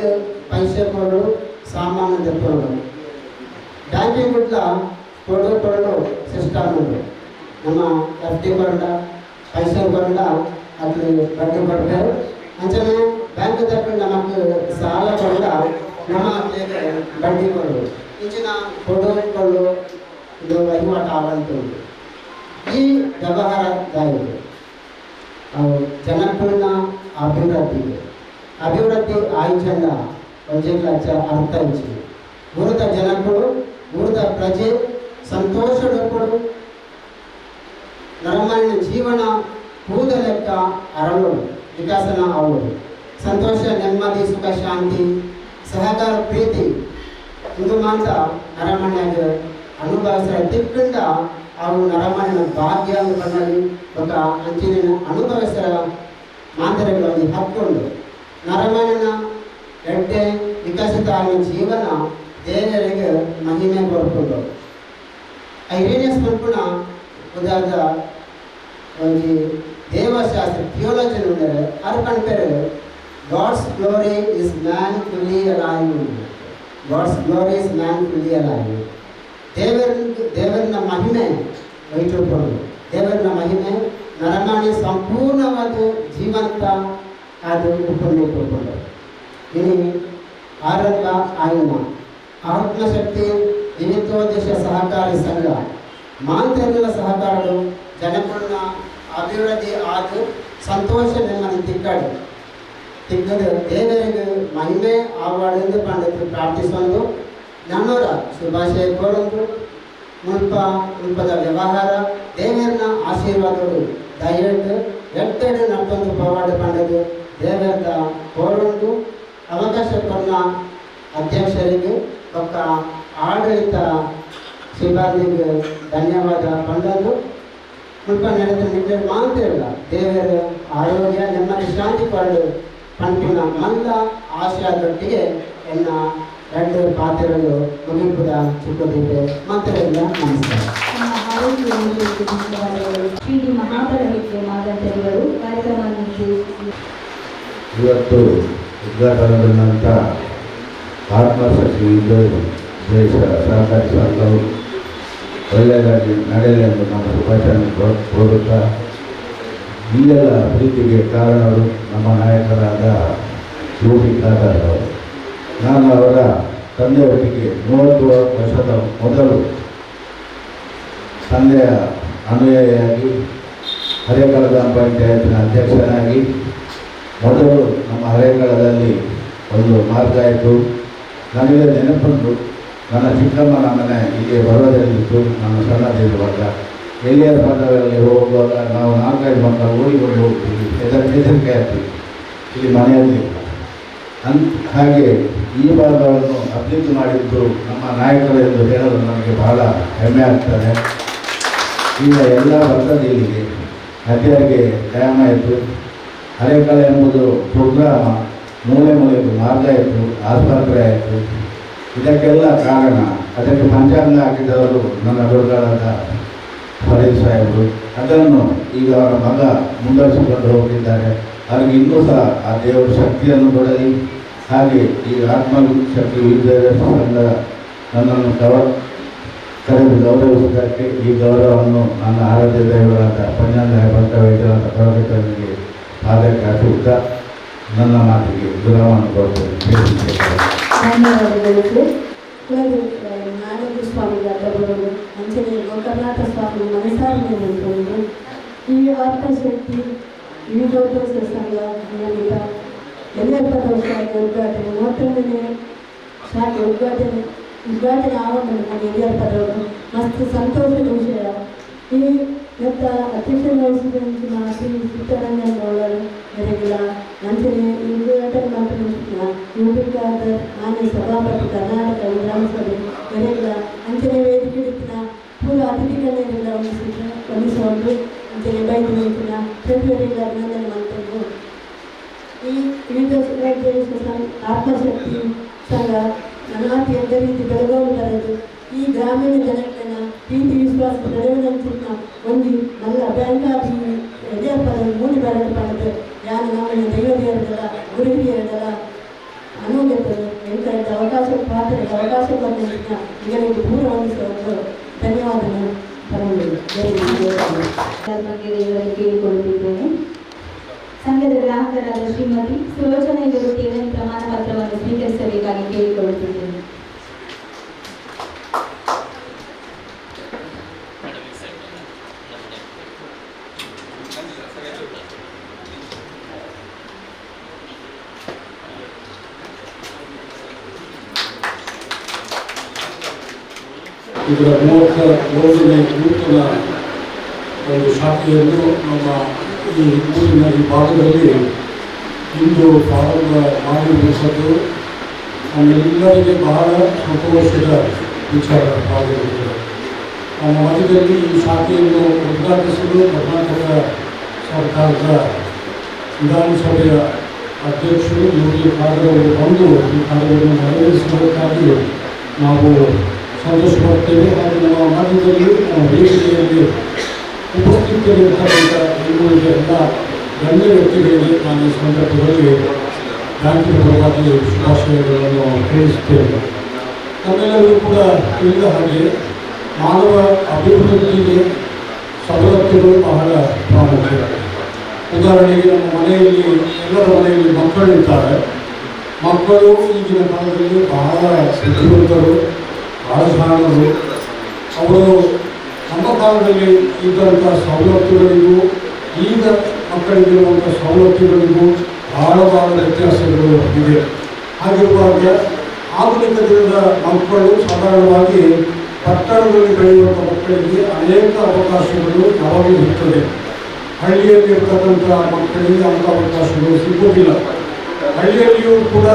ಪೈಸೆ ಕೊಡು, ಸಾಮಾನು ತೆಕ್ಕೊಂಡು. ಬ್ಯಾಂಕಿಂಗ್ ಬಿಟ್ಲ ಕೊಡು ಕೊಳ್ಳು ಸಿಸ್ಟಮ್ ಉಂಟು. ನಮ್ಮ ಎಫ್ ಡಿ ಕೊಂಡ ಪೈಸೆ ಕೊಂಡ ಅದು ಬಡ್ಡಿ ಕೊಡ್ಬೇಕು. ಅಂಚನೆ ಬ್ಯಾಂಕ್ ತಗೊಂಡು ನಮಗೆ ಸಾಲ ಕೊಂಡ ನಮ್ಮ ಬಡ್ಡಿ ಕೊಡು. ಇಂಚಿನ ಕೊಡು ಕೊಳ್ಳು ಇದು ವಹಿವಾಟ ಆವಂತು. ಈ ವ್ಯವಹಾರದಾಯಿತು ಅವು ಜನಪೂರ್ಣ ಅಭಿವೃದ್ಧಿ ಆಯ್ಚಂಡ ಒಂಜಿಲ್ಲ ಅರ್ಥ ಇಚ್ಚಿ ಊರದ ಜನಗಳು ಊರದ ಪ್ರಜೆ ಸಂತೋಷಗಳು ನರಮನ ಜೀವನ ಕೂದ ಲೆಕ್ಕ ಅರಳೋದು ವಿಕಾಸನ ಆಗೋದು. ಸಂತೋಷ, ನೆಮ್ಮದಿ, ಸುಖ, ಶಾಂತಿ, ಸಹಕಾರ, ಪ್ರೀತಿ ಇದು ಮಾತ್ರ ನರಮಣ್ಯಾಗ ಅನುಭವಿಸಿದ ತಿಕ್ಕಿಂದ ಅವು ನರಮಣ್ಣ ಭಾಗ್ಯ ಬಣ್ಣಲ್ಲಿ ఒక ಅಂಚಿನ ಅನುಭವಿಸಿದ ಮಾದರಿಗಳಲ್ಲಿ ಹಾಕ್ಕೊಂಡು ನರಮಣ್ಣ ಎಡ್ಡೆ ವಿಕಸಿತ ಆಗುವ ಜೀವನ ದೇವರಿಗೆ ಮಹಿಮೆ ಕೊಡ್ಕೊಂಡು ಐರೇನಿಯಸ್ ಮನ್ಪುಣ ಉದಾಹರಣ ಒಂದು ದೇವಶಾಸ್ತ್ರ ಥಿಯೋಲಜಿ ಉಂದರೆ ಅದು ಕಣ್ಪೇರು God's glory is man fully alive. God's glory is man fully alive. ದೇವರನ್ನ ಮಹಿಮೆ ಇಟ್ಟುಕೊಂಡು ದೇವರನ್ನ ಮಹಿಮೆ ನರಮಾಣಿ ಸಂಪೂರ್ಣವಾದ ಜೀವಂತ ಅದು ಉಪನ್ನಿಟ್ಟುಕೊಂಡು ಇನ್ನು ಆರಂಭ ಆಯಿನ ಆತ್ಮಶಕ್ತಿ ವಿವಿಧೋದ್ದೇಶ ಸಹಕಾರಿ ಸಂಘ ಮಾಂತ್ರಿಗಳ ಸಹಕಾರಗಳು ಜನಪೂರ್ಣ ಅಭಿವೃದ್ಧಿ ಹಾಗೂ ಸಂತೋಷ ನೆಮ್ಮದಿ ತಿಕ್ಕದು ದೇವರಿಗೆ ಮಹಿಮೆ ಆವಾಡೆಂದು ಪಂಡಿತರು ಪ್ರಾರ್ಥಿಸೊಂದು ನನ್ನೂರ ಶುಭಾಶಯ ಕೋರೊಂದು ಮುಲ್ಪದ ವ್ಯವಹಾರ ದೇವರನ್ನ ಆಶೀರ್ವಾದಗಳು ದಯವಿಟ್ಟು ಎಟ್ಟೆಡು ನಟ್ಟೊಂದು ಪವಾಡ ಪಂಡದು ದೇವರದ ಕೋರೊಂದು ಅವಕಾಶ ಕೊನ್ನ ಅಧ್ಯಕ್ಷರಿಗೆ ಪಕ್ಕ ಆಡಳಿತ ಸಿಬ್ಬಂದಿಗೆ ಧನ್ಯವಾದ ಪಂಡದು ಮುಲ್ಪ ನಡೆದ ನಿಜ ಮಾತಿರಲ್ಲ ದೇವರ ಆರೋಗ್ಯ ನೆಮ್ಮದಿ ಶಾಂತಿ ಪಡೆದು ಪಂಪಿನ ಮಲ್ಲ ಆಶಯದೊಟ್ಟಿಗೆ ಎನ್ನ ಎರಡು ಪಾತ್ರಗಳು ಮುಗಿಪುದ ಚಿಕ್ಕದಿದೆ ಮಾತ್ರಲ್ಲ ನಮಸ್ಕಾರ. ನಮ್ಮ ಆರೋಗ್ಯ ಶ್ರೀ ಮಹಾಬಲ ಹೆಗ್ಡೆ ಮಾಗಂತರಿಗಳು ಕಾರ್ಯಕ್ರಮವನ್ನು ಉದ್ದೇಶಿಸಿ ಇವತ್ತು ಉದ್ಘಾಟನೆಗೊಂಡಂಥ ಆತ್ಮಶಕ್ತಿ ದೇಶ ಸಹಕಾರಿ ಸಂಘವು ಒಳ್ಳೆಯದಾಗಿ ನಡೆಯಲಿ ಎಂದು ನಮ್ಮ ಶುಭಾಶಯ ಕೋರುತ್ತಾ ಇಲ್ಲೆಲ್ಲ ಪ್ರೀತಿಗೆ ಕಾರಣರು ನಮ್ಮ ನಾಯಕರಾದ ಯುಟಿ ಖಾದರ್ ಅವರು. ನಾನು ಅವರ ತಂದೆಯೊಟ್ಟಿಗೆ 30 ವರ್ಷದ ಮೊದಲು ತಂದೆಯ ಅನುಯಾಯಿಯಾಗಿ ಹರೇಕಳ ಗ್ರಾಮ ಪಂಚಾಯತಿನ ಅಧ್ಯಕ್ಷನಾಗಿ ಮೊದಲು ನಮ್ಮ ಹರೇಕಳದಲ್ಲಿ ಒಂದು ಮಾರ್ಗ ಆಯಿತು. ನನಗೆ ನೆನಪುಂಟು, ನನ್ನ ಚಿಕ್ಕಮ್ಮನ ಮನೆ ಇಲ್ಲಿ ಬರೋದಲ್ಲಿತ್ತು. ನನ್ನ ಸಣ್ಣದಿರುವಾಗ ಎಲ್ಲಿಯ ಪದಗಳಲ್ಲಿ ಹೋಗುವಾಗ ನಾವು 4-5 ಮಕ್ಕಳು ಓಡಿಕೊಂಡು ಹೋಗ್ತೀವಿ, ಹೆದರಿಕೆ ಆಗ್ತೀವಿ ಇಲ್ಲಿ ಮನೆಯಲ್ಲಿ. ಹಾಗೆ ಈ ಭಾಗವನ್ನು ಅಭಿವೃದ್ಧಿ ಮಾಡಿದ್ದು ನಮ್ಮ ನಾಯಕರು ಎಂದು ಹೇಳಲು ನನಗೆ ಬಹಳ ಹೆಮ್ಮೆ ಆಗ್ತದೆ. ಈಗ ಎಲ್ಲ ಬರ್ತದೆ ಇಲ್ಲಿಗೆ, ಅತಿಯಾಗಿ ಟೈಮ್ ಆಯಿತು. ಹರೇಕಳ ಎಂಬುದು ಪ್ರೋಗ್ರಾಮ ಮೂಲೆ ಮೂಲೆಗೂ ಮಾರ್ಗ ಆಯಿತು, ಆಸ್ಪತ್ರೆ ಆಯಿತು. ಇದಕ್ಕೆಲ್ಲ ಕಾರಣ ಅದಕ್ಕೆ ಪಂಚಾಂಗ ಹಾಕಿದವರು ನನ್ನ ಗುರುಗಳಾದ ಫರೀದ್ ಸಾಹೇಬರು. ಅದನ್ನು ಈಗ ಅವರ ಮಗ ಮುಂದುವರಿಸಿಕೊಂಡು ಹೋಗಿದ್ದಾರೆ. ಅವರಿಗೆ ಇನ್ನೂ ಸಹ ಆ ದೇವರ ಶಕ್ತಿಯನ್ನು ಕೊಡಲಿ. ಹಾಗೆ ಈ ಆತ್ಮಶಕ್ತಿ ವಿದ್ಯಾಭ್ಯಾಸ ಸಂಘ ನನ್ನನ್ನು ಕರೆದು ಗೌರವಿಸುವುದಕ್ಕೆ ಈ ಗೌರವವನ್ನು ನನ್ನ ಆರಾಧ್ಯ ದೈವರಾದ ಪಂಚಾಂಗ ಭಕ್ತವೈದ್ಯರಾದ ಪರಮೇಶ್ವರನಿಗೆ ಪಾದಕ್ಕೆ ಹಾಕುತ್ತಾ ನನ್ನ ಮಾತಿಗೆ ವಿರಾಮವನ್ನು ಕೊಡ್ತೇನೆ. ಧನ್ಯವಾದಗಳು. ನಾರಾಯಣ ಸ್ವಾಮಿಗಳು ಅಂಚನೆ ಗೋಕರ್ನಾಥ ಸ್ವಾಮಿ ಮನಸಾರಿನ ನಿಂತುಕೊಂಡು ಈ ಆತ್ಮಶಕ್ತಿ ವಿವಿಧೋದ್ದೇಶ ಸಂಘ ನಿಯಮಿತ 80 ವರ್ಷ ಉದ್ಘಾಟನೆ 31ನೇ ಶಾಖೆ ಉದ್ಘಾಟನೆ ಆವರಣ ಹಿರಿಯರ ಪದವರು ಮಸ್ತ್ ಸಂತೋಷದ ವಿಷಯ. ಈ ಇವತ್ತ ಅಧ್ಯಕ್ಷತೆ ವಹಿಸಿದಂಚಿನ ಶ್ರೀ ಸಿದ್ದರಂಗನ್ ಗೌಡರು ನೆರಗಿಲ್ಲ ನಂಚನೆ ಉದ್ಘಾಟನೆ ಮಾಡಿದ ಯುಟಿ ಖಾದರ್ ಮಾನ್ಯ ಸಭಾಪತಿ ಕರ್ನಾಟಕ ವಿಧಾನಸಭೆ ನೆರಗಿಲ್ಲ ಅಂಚನೆ ವೇದಿಕೆ ಇತ್ತಿನ ಪೂರ್ವ ಅತಿಥಿಗಳನ್ನೆಲ್ಲ ವಂದಿಸುವುದು ಅಂಚನೆ ಬೈದು ನಿಂತಿನ ಪ್ರತಿಯೊಬ್ಬರಿಗೆ ಅಭಿನಂದನೆ ಮಾಡ್ತೇವೆ. ಈ ವಿವಿಧ ಆತ್ಮಶಕ್ತಿ ಸಂಘ ನಾನಾತಿ ಎಂದ ರೀತಿ ಬೆಳಗಾವಿ ಬರೆದು ಈ ಗ್ರಾಮೀಣ ಜನಗಳನ್ನ ಪ್ರೀತಿ ವಿಶ್ವಾಸ ಬೆಳೆಯುವಂಚಿನ ಒಂದು നല്ല ಬ್ಯಾಂಕಾಗಿ ಎದೆಯಪ್ಪದ ಮೂಡಿ ಬರಲು ಪಡೆದು ಯಾರು ನಮ್ಮನ್ನು ದೈವದೇವರಲ್ಲ ಗುರು ಹಿರಿಯರಲ್ಲ ಅನುಮತರು ಎಂತ ಅವಕಾಶ ಪಾತ್ರೆಗೆ ಅವಕಾಶ ಬಂದಿದ್ದ ಇವರಿಗೆ ದೂರ ವಂದಿಸುವುದು ಧನ್ಯವಾದಗಳು ಕೇಳಿಕೊಳ್ಳುತ್ತಿದ್ದೇನೆ. ಸಂಘದ ಗ್ರಾಹಕರಾದ ಶ್ರೀಮತಿ ಸುಲೋಚನಾ ಯುವತಿಯವರ ಪ್ರಮಾಣ ಪತ್ರವನ್ನು ಸ್ವೀಕರಿಸಬೇಕಾಗಿ ಕೇಳಿಕೊಳ್ಳುತ್ತಿದ್ದೇನೆ. ಇದರ 33ನೇ ನೂತನ ಒಂದು ಶಾಖೆಯನ್ನು ನಮ್ಮ ಈ ಊರಿನ ಈ ಭಾಗದಲ್ಲಿ ಇಂದು ಪ್ರಾರಂಭ ಮಾಡಿರುವುದು ನಮ್ಮೆಲ್ಲರಿಗೆ ಬಹಳ ಸಂತೋಷದ ವಿಚಾರವಾಗಿರುತ್ತದೆ. ನಮ್ಮ ಮಧ್ಯದಲ್ಲಿ ಈ ಶಾಖೆಯನ್ನು ಉದ್ಘಾಟಿಸಲು ಕರ್ನಾಟಕ ಸರ್ಕಾರದ ವಿಧಾನಸಭೆಯ ಅಧ್ಯಕ್ಷರು ಯುಟಿ ಖಾದರ್ ಅವರು ಬಂದು ಈ ಕಾರ್ಯವನ್ನು ನೆರವೇರಿಸುವುದಕ್ಕಾಗಿ ನಾವು ಸಂತೋಷಪಡ್ತೇವೆ. ಹಾಗೂ ನಮ್ಮ ಮಧ್ಯದಲ್ಲಿ ನಮ್ಮ ವೇದಿಕೆಯಲ್ಲಿ ಉಪಸ್ಥಿತರಿರ್ತಕ್ಕಂಥ ಇನ್ನುಳಿದ ಎಲ್ಲ ಗಣ್ಯ ವ್ಯಕ್ತಿಗಳಿಗೆ ನಾನು ಈ ಸಂದರ್ಭದಲ್ಲಿ ಬ್ಯಾಂಕಿನ ಪರವಾಗಿ ಶುಭಾಶಯಗಳನ್ನು ತಿಳಿಸುತ್ತೇವೆ. ನಮ್ಮೆಲ್ಲರಿಗೂ ಕೂಡ ತಿಳಿದ ಹಾಗೆ ಮಾನವ ಅಭಿವೃದ್ಧಿಗೆ ಸವಲತ್ತುಗಳು ಬಹಳ ಪ್ರಾಮುಖ್ಯ. ಉದಾಹರಣೆಗೆ ನಮ್ಮ ಮನೆಯಲ್ಲಿ ಎಲ್ಲರ ಮನೆಯಲ್ಲಿ ಮಕ್ಕಳಿರ್ತಾರೆ. ಮಕ್ಕಳು ಈಗಿನ ಕಾಲದಲ್ಲಿ ಬಹಳ ಬುದ್ಧಿವಂತರು, ಬಹಳ ಜಾಣರು. ಅವರು ನಮ್ಮ ಕಾಲದಲ್ಲಿ ಇದ್ದಂಥ ಸವಲತ್ತುಗಳಿಗೂ ಈಗ ಮಕ್ಕಳಿಗಿರುವಂಥ ಸವಲತ್ತುಗಳಿಗೂ ಬಹಳ ವ್ಯತ್ಯಾಸಗಳು ಇದೆ. ಹಾಗಿರುವಾಗ ಆಧುನಿಕ ದಿನದ ಮಕ್ಕಳು ಸಾಧಾರಣವಾಗಿ ಪಟ್ಟಣದಲ್ಲಿ ಬೆಳೆಯುವಂಥ ಮಕ್ಕಳಿಗೆ ಅನೇಕ ಅವಕಾಶಗಳು ಯಾವಾಗಲೂ ಇರ್ತದೆ. ಹಳ್ಳಿಯಲ್ಲಿ ಇರ್ತಕ್ಕಂಥ ಮಕ್ಕಳಿಗೆ ಅಂಥ ಅವಕಾಶಗಳು ಸಿಗುವುದಿಲ್ಲ. ಹಳ್ಳಿಯಲ್ಲಿಯೂ ಕೂಡ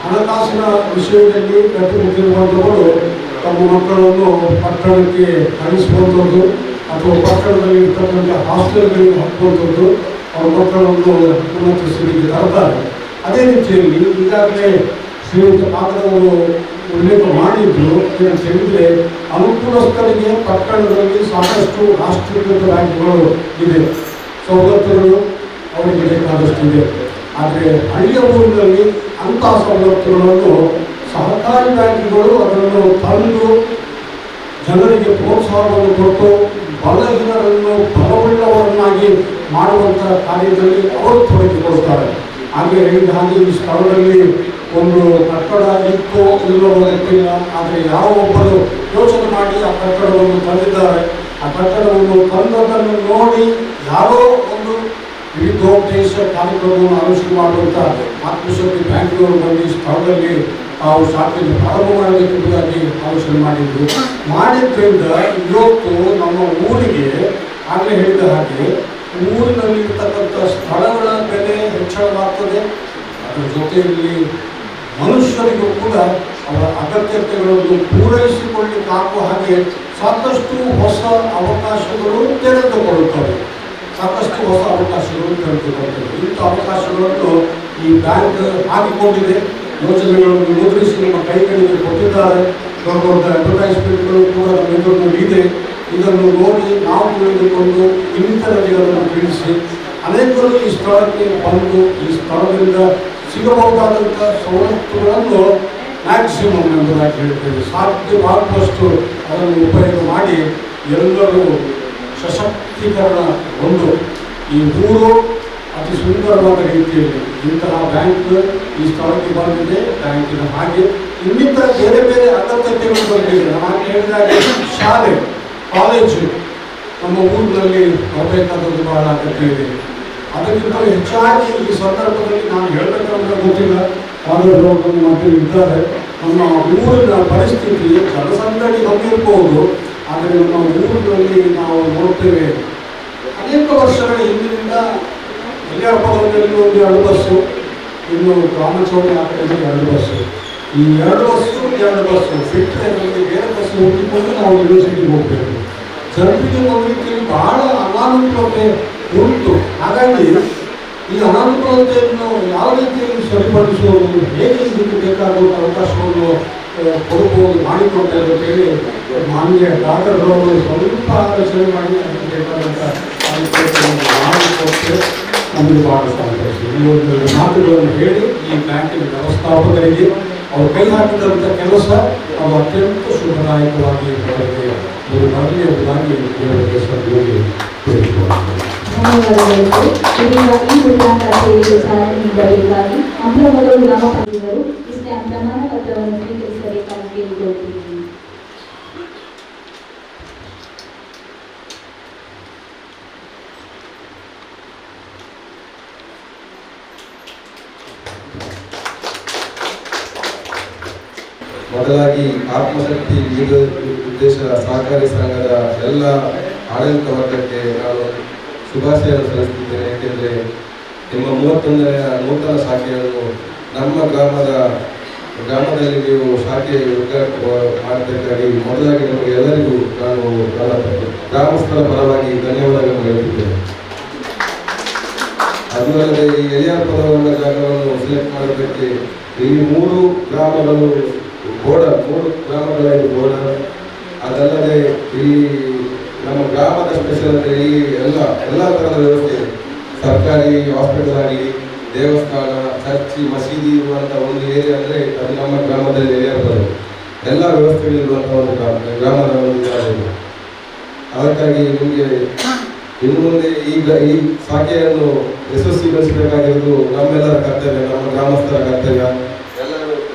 ಹಣಕಾಸಿನ ವಿಷಯದಲ್ಲಿ ಕಟ್ಟಿಬಿಟ್ಟಿರುವಂಥವರು ತಮ್ಮ ಮಕ್ಕಳನ್ನು ಪಟ್ಟಣಕ್ಕೆ ಕಳಿಸುವಂಥದ್ದು ಅಥವಾ ಪಟ್ಟಣದಲ್ಲಿ ಇರ್ತಕ್ಕಂಥ ಹಾಸ್ಟೆಲ್ಗಳಿಗೆ ಹಾಕುವಂಥದ್ದು ಅವ್ರ ಮಕ್ಕಳನ್ನು ಉನ್ನತ ಸ್ಥಿತಿಗೆ ತರ್ತಾರೆ. ಅದೇ ರೀತಿಯಲ್ಲಿ ಈಗಾಗಲೇ ಶ್ರೀಯುತ ಕಾಕರವರು ಉಲ್ಲೇಖ ಮಾಡಿದ್ದು ಅಂತ ಹೇಳಿದರೆ, ಅನುಕೂಲಸ್ಥರಿಗೆ ಪಟ್ಟಣದಲ್ಲಿ ಸಾಕಷ್ಟು ರಾಷ್ಟ್ರೀಕೃತ ಬ್ಯಾಂಕ್ಗಳು ಇದೆ, ಸವಲತ್ತುಗಳು ಅವರಿಗೆ ಬೇಕಾದಷ್ಟಿದೆ. ಆದರೆ ಹಳ್ಳಿಯ ಊರಿನಲ್ಲಿ ಅಂತಹ ಸವಲತ್ತುಗಳನ್ನು ಸಹಕಾರಿ ಬ್ಯಾಂಕ್ಗಳು ಅದನ್ನು ತಂದು ಜನರಿಗೆ ಪ್ರೋತ್ಸಾಹವನ್ನು ಕೊಟ್ಟು ಬಲಹೀನರನ್ನು ಬಲವುಳ್ಳವರನ್ನಾಗಿ ಮಾಡುವಂಥ ಕಾರ್ಯದಲ್ಲಿ ಅವರು ತೊಡಗಿಕೊಳ್ತಾರೆ. ಹಾಗೆ ಹೇಳಿದ ಹಾಗೆ ಈ ಸ್ಥಳದಲ್ಲಿ ಒಂದು ಕಟ್ಟಡ ಇತ್ತು ಇಲ್ಲವೋ ಗೊತ್ತಿಲ್ಲ, ಆದರೆ ಯಾವ ಒಬ್ಬರು ಯೋಚನೆ ಮಾಡಿ ಆ ಕಟ್ಟಡವನ್ನು ತಂದಿದ್ದಾರೆ. ಆ ಕಟ್ಟಡವನ್ನು ತಂದದನ್ನು ನೋಡಿ ಯಾರೋ ಒಂದು ವಿವಿಧೋದ್ದೇಶ ಕಾರ್ಯಕ್ರಮವನ್ನು ಆಲೋಚನೆ ಮಾಡುವಂಥ ಆತ್ಮಶಕ್ತಿ ಬ್ಯಾಂಕ್ನವರು ಬಂದು ಈ ಸ್ಥಳದಲ್ಲಿ ತಾವು ಶಾಖೆಯನ್ನು ಪ್ರಾರಂಭ ಮಾಡಬೇಕೆಂಬುದಾಗಿ ಆಲೋಚನೆ ಮಾಡಿದ್ದರಿಂದ ಇವತ್ತು ನಮ್ಮ ಊರಿಗೆ ಆಗಲೇ ಹೇಳಿದ ಹಾಗೆ ಊರಿನಲ್ಲಿ ಇರ್ತಕ್ಕಂಥ ಸ್ಥಳಗಳ ಬೆಲೆ ಹೆಚ್ಚಳವಾಗ್ತದೆ. ಅದರ ಜೊತೆಯಲ್ಲಿ ಮನುಷ್ಯರಿಗೂ ಕೂಡ ಅವರ ಅಗತ್ಯತೆಗಳನ್ನು ಪೂರೈಸಿಕೊಳ್ಳಿಕ್ಕಾಗುವ ಹಾಗೆ ಸಾಕಷ್ಟು ಹೊಸ ಅವಕಾಶಗಳು ತೆರೆದುಕೊಳ್ಳುತ್ತವೆ. ಇಂಥ ಅವಕಾಶಗಳನ್ನು ಈ ಬ್ಯಾಂಕ್ ಹಾಕಿಕೊಂಡಿದೆ. ಯೋಜನೆಗಳನ್ನು ಮುದ್ರಿಸಿ ನಮ್ಮ ಕೈಗಳಿಗೆ ಕೊಟ್ಟಿದ್ದಾರೆ. ದೊಡ್ಡ ದೊಡ್ಡ ಅಡ್ವರ್ಟೈಸ್ಮೆಂಟ್ಗಳು ಕೂಡ ನಮ್ಮ ಎದುರಿನಲ್ಲಿ ಇದೆ. ಇದನ್ನು ನೋಡಿ ನಾವು ತಿಳಿದುಕೊಂಡು ಇನ್ನಿತರರಿಗೆ ಅದನ್ನು ತಿಳಿಸಿ ಅನೇಕರು ಈ ಸ್ಥಳಕ್ಕೆ ಬಂದು ಈ ಸ್ಥಳದಿಂದ ಸಿಗಬಹುದಾದಂಥ ಸವಲತ್ತುಗಳನ್ನು ಮ್ಯಾಕ್ಸಿಮಮ್ ಎಂಬುದಾಗಿ ಹೇಳ್ತೇವೆ. ಸಾಧ್ಯವಾಗುವಷ್ಟು ಅದನ್ನು ಉಪಯೋಗ ಮಾಡಿ ಎಲ್ಲರೂ ಸಶಕ್ತೀಕರಣ ಒಂದು ಈ ಊರು ಅತಿ ಸುಂದರವಾದ ರೀತಿಯಲ್ಲಿ ಇಂತಹ ಬ್ಯಾಂಕ್ ಈ ಸ್ಥಳಕ್ಕೆ ಬಂದಿದೆ. ಬ್ಯಾಂಕಿನ ಹಾಗೆ ಇನ್ನಿತರ ಬೇರೆ ಬೇರೆ ಅಗತ್ಯತೆಗಳು ಬಂದಿದೆ. ನಾನು ಹೇಳಿದಾಗ ಶಾಲೆ ಕಾಲೇಜು ನಮ್ಮ ಊರಿನಲ್ಲಿ ಬರಬೇಕಾದದ್ದು ಬಹಳ ಅಗತ್ಯ ಇದೆ. ಅದಕ್ಕಿಂತ ಹೆಚ್ಚಾಗಿ ಈ ಸಂದರ್ಭದಲ್ಲಿ ನಾನು ಹೇಳಬೇಕಂದ್ರೆ ಗೊತ್ತಿಲ್ಲ, ಆದರೆ ಮತ್ತೆ ಇದ್ದಾರೆ. ನಮ್ಮ ಊರಿನ ಪರಿಸ್ಥಿತಿ ಜನಸಂದಣಿ ಬಂದಿರಬಹುದು, ಆದರೆ ನಮ್ಮ ಊರಿನಲ್ಲಿ ನಾವು ನೋಡ್ತೇವೆ ಅನೇಕ ವರ್ಷಗಳ ಹಿಂದಿನಿಂದ ಎಲ್ಲಿಯಪ್ಪದಲ್ಲಿ ಒಂದು 2 ಬಸ್ಸು, ಇನ್ನು ರಾಮಚೌಡಿ ಆ ಕಡೆ 2 ಬಸ್ಸು, ಈ 2 ಬಸ್ಸು ಬಿಟ್ಟರೆ ನಮಗೆ ಬೇರೆ ಬಸ್ ಹುಟ್ಟಿಕೊಂಡು ನಾವು ಯೂನಿವರ್ಸಿಟಿಗೆ ಹೋಗಬೇಕು. ಜನರಿಗೆ ಒಂದು ರೀತಿಯಲ್ಲಿ ಬಹಳ ಅನಾನುಕೂಲತೆ ಉಂಟು. ಹಾಗಾಗಿ ಈ ಅನಾನುಕೂಲತೆಯನ್ನು ಯಾವ ರೀತಿಯಲ್ಲಿ ಸರಿಪಡಿಸುವುದು, ಹೇಗೆ ಇದಕ್ಕೆ ಬೇಕಾಗುವ ಅವಕಾಶವನ್ನು ಕೊಡಬಹುದು ಮಾಡಿಕೊಡ್ತಾರೆ ಅಂತ ಹೇಳಿ ಮಾನ್ಯ ಡಾಕ್ಟರ್ಗಳು ಸ್ವಲ್ಪ ಆಲೋಚನೆ ಮಾಡಿ ಅದಕ್ಕೆ ಬೇಕಾದಂಥ ಮಾಡಿಕೊಟ್ಟರೆ ನಮಗೆ ಬಹಳ ಸಂತೋಷ. ಈ ಒಂದು ಮಾತುಗಳನ್ನು ಹೇಳಿ ಈ ಬ್ಯಾಂಕಿನ ವ್ಯವಸ್ಥಾಪಕರಿಗೆ ಅವರು ಕೈ ಹಾಕಿದಂಥ ಕೆಲಸ ಅದು ಅತ್ಯಂತ ಶುಭದಾಯಕವಾಗಿ ಅವರಿಗೆ ಒಂದು ಬರಲಿ ಎಂಬುದಾಗಿ ದೇವರಿಗೆ ಸದ್ಯೋಗಿ ಧನ್ಯವಾದಗಳು. ಇದೀಗ ಈ ಉದ್ಘಾಟ ಸೇವೆಗೆ ಚಾಲನೆ ನೀಡಬೇಕಾಗಿ ಅಂಬ್ರಮೂರು ಗ್ರಾಮ ಪಂಚಾಯತಿಗಳು ಇಷ್ಟೇ ಪ್ರಮಾಣ ಪತ್ರವನ್ನು ಸ್ವೀಕರಿಸಬೇಕಾಗಿ ಕೇಳಿಕೊಳ್ಳುತ್ತಿದ್ದೇನೆ. ಮೊದಲಾಗಿ ಆತ್ಮಶಕ್ತಿ ವಿವಿಧ ಉದ್ದೇಶ ಸಹಕಾರಿ ಸಂಘದ ಎಲ್ಲ ಆಡಳಿತ ವರ್ಗಕ್ಕೆ ನಾನು ಶುಭಾಶಯವನ್ನು ಸಲ್ಲಿಸುತ್ತಿದ್ದೇನೆ. ಏಕೆಂದರೆ ನಿಮ್ಮ 31ನೇ ನೂತನ ಶಾಖೆಯನ್ನು ನಮ್ಮ ಗ್ರಾಮದಲ್ಲಿ ನೀವು ಶಾಖೆ ಉದ್ಘಾಟನೆ ಮಾಡಬೇಕಾಗಿ ಮೊದಲಾಗಿ ನಿಮಗೆ ಎಲ್ಲರಿಗೂ ನಾನು ಗ್ರಾಮಸ್ಥರ ಪರವಾಗಿ ಧನ್ಯವಾದಗಳನ್ನು ಹೇಳುತ್ತಿದ್ದೇನೆ. ಅದು ಅಲ್ಲದೆ ಈ ಎಲಿಯಾಪುರವನ್ನ ಜಾಗವನ್ನು ಸೆಲೆಕ್ಟ್ ಮಾಡೋದಕ್ಕೆ ಈ 3 ಗ್ರಾಮಗಳು ಮೂರು ಗ್ರಾಮಗಳಾಗಿ ಬೋರ್ಡ, ಅದಲ್ಲದೆ ಈ ನಮ್ಮ ಗ್ರಾಮದ ಸ್ಪೆಷಲ್ ಅಂದರೆ ಈ ಎಲ್ಲ ಥರದ ವ್ಯವಸ್ಥೆ, ಸರ್ಕಾರಿ ಹಾಸ್ಪಿಟಲ್ ಆಗಲಿ, ದೇವಸ್ಥಾನ, ಚರ್ಚಿ, ಮಸೀದಿ ಇರುವಂಥ ಒಂದು ಏರಿಯಾ ಅಂದರೆ ಅದು ನಮ್ಮ ಗ್ರಾಮದಲ್ಲಿ ಏರಿಯಾಗಳು ಎಲ್ಲ ವ್ಯವಸ್ಥೆಗಳಿರುವಂಥ ಒಂದು ಗ್ರಾಮದ ಒಂದು ಜಾಗ. ಅದಕ್ಕಾಗಿ ನಿಮಗೆ ಇನ್ನು ಮುಂದೆ ಈ ಶಾಖೆಯನ್ನು ಯಶಸ್ವಿಗೊಳಿಸಬೇಕಾಗಿರುವುದು ನಮ್ಮೆಲ್ಲರ ಕರ್ತವ್ಯ, ನಮ್ಮ ಗ್ರಾಮಸ್ಥರ ಕರ್ತವ್ಯ.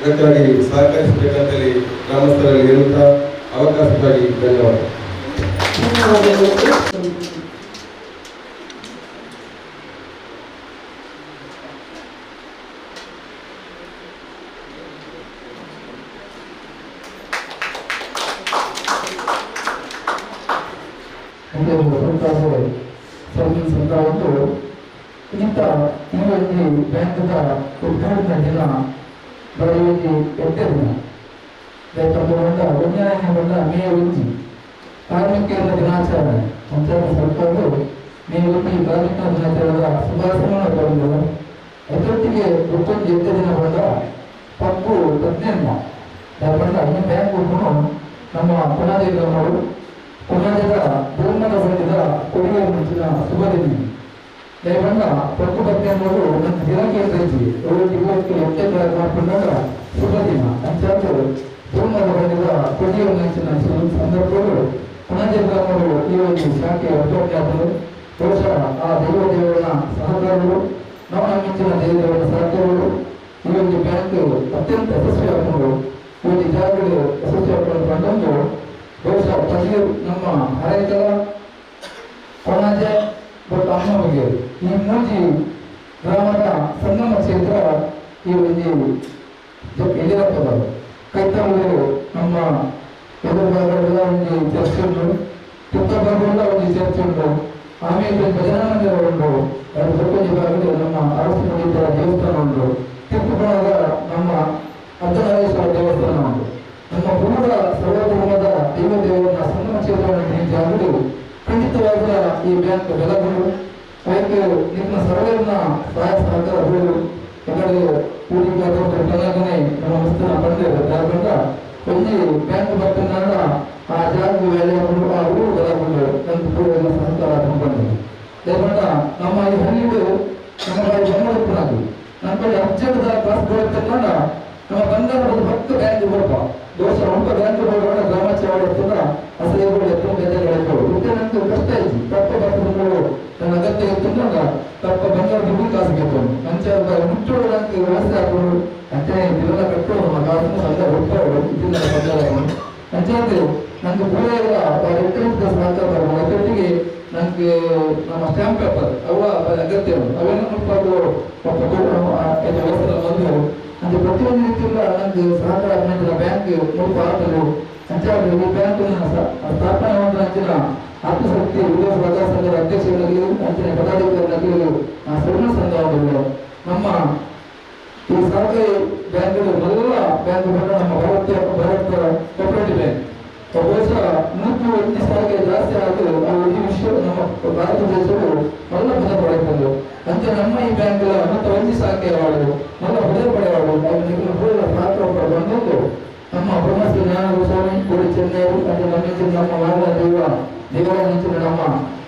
ಇದಕ್ಕಾಗಿ ಸಹಕರಿಸಬೇಕಂತೇಳಿ ಗ್ರಾಮಸ್ಥರಲ್ಲಿ ಹೇಳುತ್ತಾ ಅವಕಾಶಕ್ಕಾಗಿ ಧನ್ಯವಾದ. ಬ್ಯಾಂಕ್ದ ಉದ್ಘಾಟನಾ ದಿನ ಬರೆಯುವುದು ಎಟ್ಟೆ ದಿನ ಬಂದ ಉನ್ಯಾಯ ಬಂದ ಮೇ 1 ಕಾರ್ಮಿಕರ ದಿನಾಚರಣೆ ಪಂಚಾಯತ್ ಸರ್ಕಾರವು ಮೇ 1 ಕಾರ್ಮಿಕ ದಿನಾಚರಣೆಯ ಶುಭಾಶಯವನ್ನು ಬಂದು ಅದರೊಟ್ಟಿಗೆ ಮತ್ತೊಂದು ಎಟ್ಟೆ ದಿನ ಬಂದ ಪಕ್ಕು 15 ಬಂದ ಈ ಬ್ಯಾಂಕ್ ನಮ್ಮ ಪುನಾದಿ ಗ್ರಾಮಗಳು ಪುನಾದಿದ ಧರ್ಮದ ಬಳಿದ ಕೊಡುಗೆ ಮುಂಚಿನ ಶುಭ ದಿನ ದಯವಂತ ಪಕ್ಕು 15 ನನ್ನ ದಿನಕ್ಕೆ ಕಳಿಸಿ ಇವತ್ತು ಎಟ್ಟೆ ಮಾಡ್ಕೊಂಡಾಗ ಶುಭ ದಿನ ಪಂಚಾಯತ್ ಧರ್ಮದ ಬಳಿದ ಕೊಡುಗೆ ಮುಂಚಿನ ಸಂದರ್ಭಗಳು ಪುನಾದಿ ಗ್ರಾಮಗಳು ಈ ಒಂದು ಶಾಖೆ ಒಟ್ಟೊಟ್ಟಾದರು. ಬಹುಶಃ ಆ ದೇವರ ಸಹಕಾರಗಳು ನಮ್ಮ ಮಿಂಚಿನ ದೇವರ ಸಹಕಾರಗಳು ಈ ಒಂದು ಬ್ಯಾಂಕ್ ಅತ್ಯಂತ ಯಶಸ್ವಿ ಹಾಕೊಂಡು ಈ ಜಾಗಗಳು ಯಶಸ್ವಿ ಹಾಕೊಂಡು ಕಂಡು ಬಹುಶಃ ಪ್ರತಿ ನಮ್ಮ ಹರೇಕಲ ಕೊಣಾಜ ಮತ್ತು ಅಮ್ಮನಿಗೆ ಈ ಮೂಜಿ ಗ್ರಾಮದ ಸಂಗಮ ಕ್ಷೇತ್ರ ಈ ಒಂದು ಯಡಿಯೂರಪ್ಪದ ಕೈತಗಳು ನಮ್ಮ ಎದುರುಭಾಗದ ಒಂದು ಚರ್ಚೆ ಉಂಟು, ಚಿತ್ರಭಾಗದ ಒಂದು ಚರ್ಚೆ ಉಂಟು, ಆಮೇಲೆ ಭಜನಾ ಮಂದಿರ ಉಂಟು, ಪ್ರಪಂಚ ಭಾಗದಲ್ಲಿ ನಮ್ಮ ಅರಸರ ದೇವಸ್ಥಾನ ಉಂಟು, ತೀರ್ಥಭಾಗ ನಮ್ಮ ಅರ್ಧನಾರೇಶ್ವರ ದೇವಸ್ಥಾನ ಉಂಟು. ನಮ್ಮ ಪೂರ್ವ ಸರ್ವಧರ್ಮದ ದೇವರನ್ನ ಸಂಗಮ ಕ್ಷೇತ್ರವನ್ನು ಜಾಗೃತಿ ಖಂಡಿತವಾದ ಈ ಬ್ಯಾಂಕ್ ಬೆಳಗಲು ಅದಕ್ಕೆ ನಿಮ್ಮ ಸರ್ವರನ್ನ ಸಹಾಯ ಸಹಕಾರಗಳು ಯಾಕಂದ್ರೆ ಊರಿಗಾಗನೆ ನಮ್ಮ ಮಸ್ತನ ಬಂದ ಒಂದು ಬ್ಯಾಂಕ್ ಬರ್ತಾನ ಆ ಜಾಗ ವೇಳೆ ಆ ಊರು ಬೆಳಗಲು ನನ್ನ ಪೂರ್ವ ಸಹಕಾರ ಬಂದಿದೆ. ದಯಮಾಡ ನಮ್ಮ ಈ ಹಳ್ಳಿಗಳು ನಮ್ಮ ಜನಗಳು ನಮ್ಮ ಕಡೆ ಅರ್ಜೆಂಟ್ ಕ್ಲಾಸ್ ಬರುತ್ತಲ್ಲ ನಮ್ಮ ಬಂಗಾರದ ಭಕ್ತ ಬ್ಯಾಂಕ್ ಬರಪ್ಪ ದೋಷ ಒಬ್ಬ ಬ್ಯಾಂಕ್ ಬರೋಣ ಗ್ರಾಮಾಚಾರ ಅಸಲು ಎತ್ತೋ ಬೇಜಾರು ಮತ್ತೆ ನಂಗೆ ಕಷ್ಟ ಐತಿ ತಪ್ಪ ಬರ್ತದೆ ನನ್ನ ಅಗತ್ಯ ಇರ್ತಂದಾಗ ತಪ್ಪ ಬಂಗಾರ ದುಡ್ಡು ಕಾಸು ಬೇಕು ಪಂಚಾಯತ್ ಮುಚ್ಚೋಡು ನಂಗೆ ವ್ಯವಸ್ಥೆ ಹಾಕೊಂಡು ಅಂತೆ ಇದೆಲ್ಲ ಕಟ್ಟೋದು ನಮ್ಮ ಕಾಸು ಎಲ್ಲ ಒಪ್ಪೋಡು ಇದನ್ನ ಬಂಗಾರ ಪಂಚಾಯತ್ ನಂಗೆ ಪೂರ ಎತ್ತರಿಸಿದ ಸಹಕಾರ ಅದರೊಟ್ಟಿಗೆ ನನಗೆ ನಮ್ಮ ಸ್ಟ್ಯಾಂಪ್ ಪೇಪರ್ ಅವ ಅಗತ್ಯ ಅವೆಲ್ಲ ಮುಟ್ಪಾಡು ವ್ಯವಸ್ಥೆ ಬಂದು ಅಂದ್ರೆ ಪ್ರತಿಯೊಂದು ರೀತಿಯಿಂದ ನನಗೆ ಸಹಕಾರ ಬ್ಯಾಂಕ್ ಮುಳುಪು ಆಟಲು ಸಂಚಾರ ಈ ಬ್ಯಾಂಕ್ ಸ್ಥಾಪನೆ ಅಂಚಿನ ಆತ್ಮಶಕ್ತಿ ವಿರೋಧ ಪ್ರಜಾ ಸಂಘದ ಅಧ್ಯಕ್ಷರಾಗಲಿ ಅಂಚಿನ ಪದಾಧಿಕಾರಿಗಳಾಗಲಿ ಸರ್ವ ಸಂಘಗಳು ನಮ್ಮ ಈ ಸರ್ಕಾರಿ ಬ್ಯಾಂಕ್ಗಳು ಮೊದಲ ಬ್ಯಾಂಕ್ ಬಂದ ನಮ್ಮ ಭಾರತ ಕೋಪರೇಟಿವ್ ಬ್ಯಾಂಕ್ ಬಹುಶಃ 101 ಸಾವಿರ ಜಾಸ್ತಿ ಆದರೂ ಆ ಒಂದು ವಿಷಯ ನಮ್ಮ ಭಾರತ ದೇಶವು ಮೊದಲ ಪದ ಪಡೆಯುತ್ತದೆ ಅಂತ ನಮ್ಮ ಈ ಬ್ಯಾಂಕ್ 101 ಶಾಖೆ ಆಡುವುದು ಮೊದಲ ಪದ ಪಡೆಯುವುದು ಪಾತ್ರ ಬಂದದ್ದು ನಮ್ಮ ಬ್ರಹ್ಮಶ್ರೀ ಜ್ಞಾನಗೋಸ್ವಾಮಿ ಕೋಡಿ ಚೆನ್ನೈ ಮತ್ತು ನಮ್ಮ ವಾದ ದೇವರ ಮುಂಚಿನ ನಮ್ಮ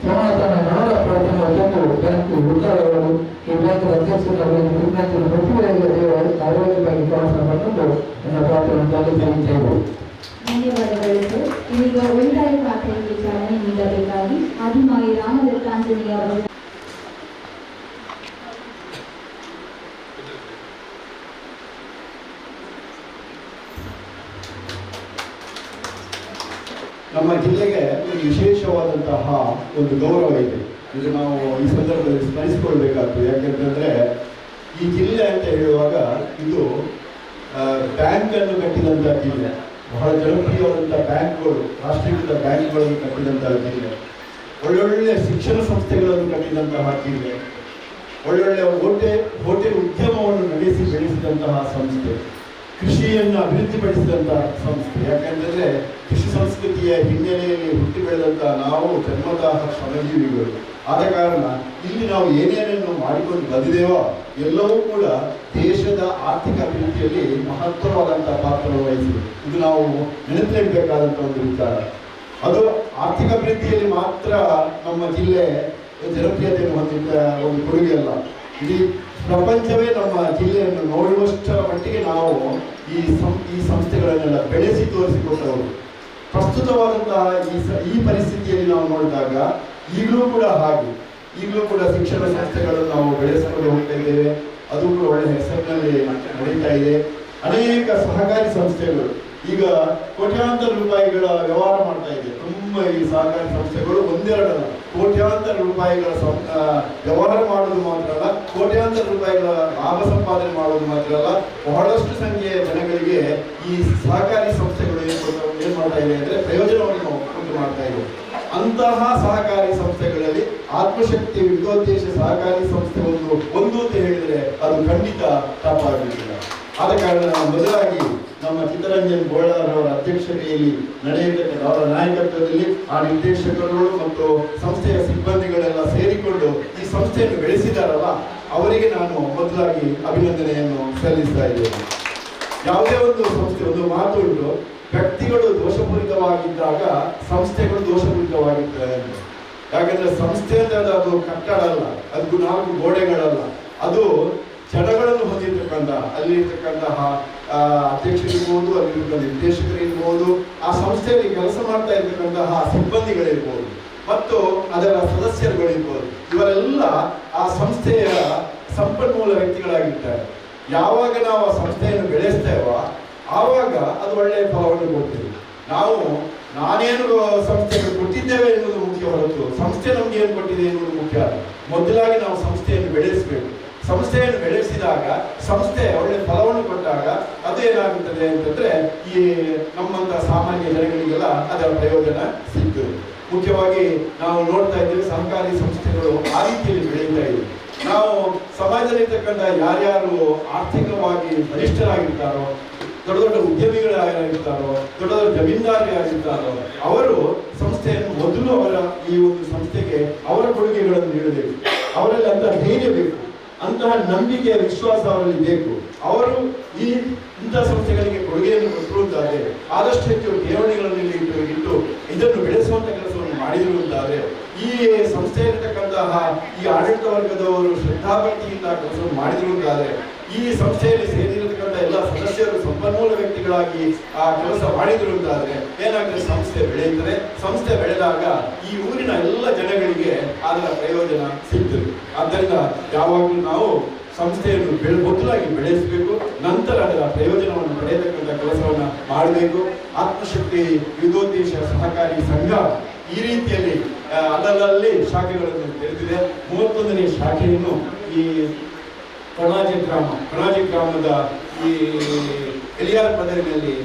ಸಮಾಧಾನ ಮನೋರ ಪ್ರಾರ್ಥನೆ ಒಂದು ಬ್ಯಾಂಕ್ ಉದ್ದಾರಗಳು ಈ ಬ್ಯಾಂಕ್ ಅಧ್ಯಕ್ಷರಾಗಿ ಪ್ರತಿಭೆಯಾಗಿ ದೇವರ ಆರೋಗ್ಯವಾಗಿ ಪ್ರವಾಸ ಬಂದು ನನ್ನ ಪ್ರಾರ್ಥನೆ ತಿಳಿಯುತ್ತೇವೆ. ಧನ್ಯವಾದಗಳು. ಇದೀಗ ಉಳಿತಾಯ ಖಾತೆಗೆ ಚಾಲನೆ ನೀಡಬೇಕಾಗಿ ಆದಿಮಾಯಿ ರಾಮದತ್ತಾಂಜನೇಯ ಅವರು ನಮ್ಮ ಜಿಲ್ಲೆಗೆ ಒಂದು ವಿಶೇಷವಾದಂತಹ ಒಂದು ಗೌರವ ಇದೆ. ಇದು ನಾವು ಈ ಸಂದರ್ಭದಲ್ಲಿ ಸ್ಮರಿಸಿಕೊಳ್ಬೇಕಾಗ್ತದೆ. ಯಾಕೆಂತಂದರೆ ಈ ಜಿಲ್ಲೆ ಅಂತ ಹೇಳುವಾಗ ಇದು ಬ್ಯಾಂಕನ್ನು ಕಟ್ಟಿದಂಥ ಜಿಲ್ಲೆ, ಬಹಳ ಜನಪ್ರಿಯವಾದಂಥ ಬ್ಯಾಂಕ್ಗಳು, ರಾಷ್ಟ್ರೀಕೃತ ಬ್ಯಾಂಕ್ಗಳನ್ನು ಕಟ್ಟಿದಂತಹ ಜಿಲ್ಲೆ, ಒಳ್ಳೊಳ್ಳೆ ಶಿಕ್ಷಣ ಸಂಸ್ಥೆಗಳನ್ನು ಕಟ್ಟಿದಂತಹ ಜಿಲ್ಲೆ, ಒಳ್ಳೊಳ್ಳೆ ಹೋಟೆಲ್ ಉದ್ಯಮವನ್ನು ನಡೆಸಿ ಬೆಳೆಸಿದಂತಹ ಸಂಸ್ಥೆ, ಕೃಷಿಯನ್ನು ಅಭಿವೃದ್ಧಿಪಡಿಸಿದಂತಹ ಸಂಸ್ಥೆ. ಯಾಕೆಂದರೆ ಕೃಷಿ ಸಂಸ್ಕೃತಿಯ ಹಿನ್ನೆಲೆಯಲ್ಲಿ ಹುಟ್ಟಿ ಬೆಳೆದಂತಹ ನಾವು ಜನ್ಮತಃ ಶ್ರಮಜೀವಿಗಳು. ಆದ ಕಾರಣ ಇಲ್ಲಿ ನಾವು ಏನೇನನ್ನು ಮಾಡಿಕೊಂಡು ಬಂದಿದ್ದೇವೋ ಎಲ್ಲವೂ ಕೂಡ ದೇಶದ ಆರ್ಥಿಕ ಅಭಿವೃದ್ಧಿಯಲ್ಲಿ ಮಹತ್ವವಾದಂಥ ಪಾತ್ರವನ್ನು ವಹಿಸಿದೆ. ಇದು ನಾವು ನೆನಪಿಡಬೇಕಾದಂಥ ಒಂದು ವಿಚಾರ. ಅದು ಆರ್ಥಿಕ ಅಭಿವೃದ್ಧಿಯಲ್ಲಿ ಮಾತ್ರ ನಮ್ಮ ಜಿಲ್ಲೆ ಜನಪ್ರಿಯತೆಯನ್ನು ಹೊಂದಿದ್ದ ಒಂದು ಕೊಡುಗೆ ಅಲ್ಲ, ಇಡೀ ಪ್ರಪಂಚವೇ ನಮ್ಮ ಜಿಲ್ಲೆಯನ್ನು ನೋಡುವಷ್ಟರ ಮಟ್ಟಿಗೆ ನಾವು ಈ ಸಂಸ್ಥೆಗಳನ್ನೆಲ್ಲ ಬೆಳೆಸಿ ತೋರಿಸಿಕೊಟ್ಟವರು. ಪ್ರಸ್ತುತವಾದಂತಹ ಈ ಪರಿಸ್ಥಿತಿಯಲ್ಲಿ ನಾವು ನೋಡಿದಾಗ ಈಗಲೂ ಕೂಡ ಶಿಕ್ಷಣ ಸಂಸ್ಥೆಗಳನ್ನು ನಾವು ಬೆಳೆಸಿಕೊಂಡು ಹೋಗ್ತಾ ಇದ್ದೇವೆ. ಅದು ಕೂಡ ಒಳ್ಳೆ ಹೆಸರಿನಲ್ಲಿ ನಡೀತಾ ಇದೆ. ಅನೇಕ ಸಹಕಾರಿ ಸಂಸ್ಥೆಗಳು ಈಗ ಕೋಟ್ಯಾಂತರ ರೂಪಾಯಿಗಳ ವ್ಯವಹಾರ ಮಾಡ್ತಾ ಇದೆ. ತುಂಬ ಈ ಸಹಕಾರಿ ಸಂಸ್ಥೆಗಳು ಒಂದೆರಡಲ್ಲ, ಕೋಟ್ಯಾಂತರ ರೂಪಾಯಿಗಳ ವ್ಯವಹಾರ ಮಾಡೋದು ಮಾತ್ರ ಅಲ್ಲ, ಕೋಟ್ಯಾಂತರ ರೂಪಾಯಿಗಳ ಲಾಭ ಸಂಪಾದನೆ ಮಾಡೋದು ಮಾತ್ರ ಅಲ್ಲ, ಬಹಳಷ್ಟು ಸಂಖ್ಯೆಯ ಜನಗಳಿಗೆ ಈ ಸಹಕಾರಿ ಸಂಸ್ಥೆಗಳು ಏನ್ ಮಾಡ್ತಾ ಇದೆ ಅಂದ್ರೆ ಪ್ರಯೋಜನವನ್ನು ಉಂಟು ಮಾಡ್ತಾ ಇದೆ. ಅಂತಹ ಸಹಕಾರಿ ಸಂಸ್ಥೆಗಳಲ್ಲಿ ಆತ್ಮಶಕ್ತಿ ವಿವಿಧೋದ್ದೇಶ ಸಹಕಾರಿ ಸಂಸ್ಥೆ ಒಂದು ಅಂತ ಹೇಳಿದರೆ ಅದು ಖಂಡಿತ ತಪ್ಪಾಗುವುದಿಲ್ಲ. ಆದ ಕಾರಣ ಮೊದಲಾಗಿ ನಮ್ಮ ಚಿತ್ತರಂಜನ್ ಬೋಳಾರವರ ಅಧ್ಯಕ್ಷತೆಯಲ್ಲಿ ನಡೆಯತಕ್ಕ ಅವರ ನಾಯಕತ್ವದಲ್ಲಿ ಆ ನಿರ್ದೇಶಕರು ಮತ್ತು ಸಂಸ್ಥೆಯ ಸಿಬ್ಬಂದಿಗಳೆಲ್ಲ ಸೇರಿಕೊಂಡು ಈ ಸಂಸ್ಥೆಯನ್ನು ಬೆಳೆಸಿದಾರಲ್ಲ, ಅವರಿಗೆ ನಾನು ಮೊದಲಾಗಿ ಅಭಿನಂದನೆಯನ್ನು ಸಲ್ಲಿಸ್ತಾ ಇದ್ದೇನೆ. ಯಾವುದೇ ಒಂದು ಸಂಸ್ಥೆ, ಒಂದು ಮಾತು ಉಂಟು, ವ್ಯಕ್ತಿಗಳು ದೋಷಪೂರಿತವಾಗಿದ್ದಾಗ ಸಂಸ್ಥೆಗಳು ದೋಷಪೂರಿತವಾಗಿರ್ತವೆ ಅಂತ. ಯಾಕಂದ್ರೆ ಸಂಸ್ಥೆ ಅಂತ ಅದು ಕಟ್ಟಡ ಅಲ್ಲ, ಅದು 4 ಗೋಡೆಗಳಲ್ಲ, ಅದು ಜನಗಳನ್ನು ಹೊಂದಿರತಕ್ಕಂಥ, ಅಲ್ಲಿರ್ತಕ್ಕಂತಹ ಅಧ್ಯಕ್ಷರಿರ್ಬೋದು, ಅಲ್ಲಿರ್ತಕ್ಕಂಥ ನಿರ್ದೇಶಕರಿರ್ಬೋದು, ಆ ಸಂಸ್ಥೆಯಲ್ಲಿ ಕೆಲಸ ಮಾಡ್ತಾ ಇರ್ತಕ್ಕಂತಹ ಸಿಬ್ಬಂದಿಗಳಿರ್ಬೋದು ಮತ್ತು ಅದರ ಸದಸ್ಯರುಗಳಿರ್ಬೋದು, ಇವರೆಲ್ಲ ಆ ಸಂಸ್ಥೆಯ ಸಂಪನ್ಮೂಲ ವ್ಯಕ್ತಿಗಳಾಗಿರ್ತಾರೆ. ಯಾವಾಗ ನಾವು ಆ ಸಂಸ್ಥೆಯನ್ನು ಬೆಳೆಸ್ತೇವೋ ಆವಾಗ ಅದು ಒಳ್ಳೆಯ ಫಲವನ್ನು ಕೊಡ್ತೀವಿ. ನಾನೇನು ಸಂಸ್ಥೆಗೆ ಕೊಟ್ಟಿದ್ದೇವೆ ಎನ್ನುವುದು ಮುಖ್ಯ ಹೊರತು ಸಂಸ್ಥೆ ನಮ್ಗೆ ಏನು ಕೊಟ್ಟಿದೆ ಎನ್ನುವುದು ಮುಖ್ಯ ಅಲ್ಲ. ಮೊದಲಾಗಿ ನಾವು ಸಂಸ್ಥೆಯನ್ನು ಬೆಳೆಸಬೇಕು. ಸಂಸ್ಥೆಯನ್ನು ಬೆಳೆಸಿದಾಗ, ಸಂಸ್ಥೆ ಒಳ್ಳೆ ಫಲವನ್ನು ಕೊಟ್ಟಾಗ ಅದೇನಾಗುತ್ತದೆ ಅಂತಂದ್ರೆ ಈ ನಮ್ಮಂತ ಸಾಮಾನ್ಯ ಜನಗಳಿಗೆಲ್ಲ ಅದರ ಪ್ರಯೋಜನ ಸಿಗ್ತದೆ. ಮುಖ್ಯವಾಗಿ ನಾವು ನೋಡ್ತಾ ಇದ್ದೇವೆ, ಸಹಕಾರಿ ಸಂಸ್ಥೆಗಳು ಆ ರೀತಿಯಲ್ಲಿ ಬೆಳೀತಾ ಇದೆ. ನಾವು ಸಮಾಜದಲ್ಲಿರ್ತಕ್ಕಂಥ ಯಾರ್ಯಾರು ಆರ್ಥಿಕವಾಗಿ ಬಲಿಷ್ಠರಾಗಿರ್ತಾರೋ, ದೊಡ್ಡ ದೊಡ್ಡ ಉದ್ಯಮಿಗಳಾಗಿರ್ತಾರೋ, ದೊಡ್ಡ ದೊಡ್ಡ ಜಮೀನ್ದಾರಿಯಾಗಿರ್ತಾರೋ, ಅವರು ಸಂಸ್ಥೆಯನ್ನು ಮೊದಲು ಅವರ ಈ ಒಂದು ಸಂಸ್ಥೆಗೆ ಅವರ ಕೊಡುಗೆಗಳನ್ನು ನೀಡಬೇಕು. ಅವರಲ್ಲಿ ಅಂತಹ ಧೈರ್ಯ ಬೇಕು, ಅಂತಹ ನಂಬಿಕೆ, ವಿಶ್ವಾಸ ಅವರಲ್ಲಿ ಬೇಕು. ಅವರು ಇಂತಹ ಸಂಸ್ಥೆಗಳಿಗೆ ಕೊಡುಗೆಯನ್ನು ಕೊಟ್ಟರು ಅಂತಾದ್ರೆ, ಆದಷ್ಟು ಹೆಚ್ಚು ಠೇವಣಿಗಳನ್ನು ಇಟ್ಟು ಇದನ್ನು ಬೆಳೆಸುವಂತ ಕೆಲಸವನ್ನು ಮಾಡಿದರು ಅಂತಾದ್ರೆ, ಈ ಸಂಸ್ಥೆಯಲ್ಲಿರ್ತಕ್ಕಂತಹ ಈ ಆಡಳಿತ ವರ್ಗದವರು ಶ್ರದ್ಧಾಭಕ್ತಿಯಿಂದ ಕೆಲಸವನ್ನು ಮಾಡಿದರು ಅಂತಾದ್ರೆ, ಈ ಸಂಸ್ಥೆಯಲ್ಲಿ ಸೇರಿರತಕ್ಕಂಥ ಎಲ್ಲ ಸದಸ್ಯರು ಸಂಪನ್ಮೂಲ ವ್ಯಕ್ತಿಗಳಾಗಿ ಆ ಕೆಲಸ ಮಾಡಿದ್ರು ಅಂತಾದ್ರೆ ಏನಾಗ್ತದೆ, ಸಂಸ್ಥೆ ಬೆಳೆಯುತ್ತದೆ. ಸಂಸ್ಥೆ ಬೆಳೆದಾಗ ಈ ಊರಿನ ಎಲ್ಲ ಜನಗಳಿಗೆ ಅದರ ಪ್ರಯೋಜನ ಸಿಗ್ತದೆ. ಆದ್ದರಿಂದ ಯಾವಾಗಲೂ ನಾವು ಸಂಸ್ಥೆಯನ್ನು ಮೊದಲಾಗಿ ಬೆಳೆಸಬೇಕು, ನಂತರ ಅದರ ಪ್ರಯೋಜನವನ್ನು ಪಡೆಯತಕ್ಕಂಥ ಕೆಲಸವನ್ನು ಮಾಡಬೇಕು. ಆತ್ಮಶಕ್ತಿ ವಿವಿಧೋದ್ದೇಶ ಸಹಕಾರಿ ಸಂಘ ಈ ರೀತಿಯಲ್ಲಿ ಅಲ್ಲಲ್ಲಿ ಶಾಖೆಗಳನ್ನು ತೆರೆದಿದೆ. 31ನೇ ಶಾಖೆಯನ್ನು ಈ ಕಣಾಜಿ ಗ್ರಾಮದ ಈ ಎಲಿಯಾರ್ ಪದರಿನಲ್ಲಿ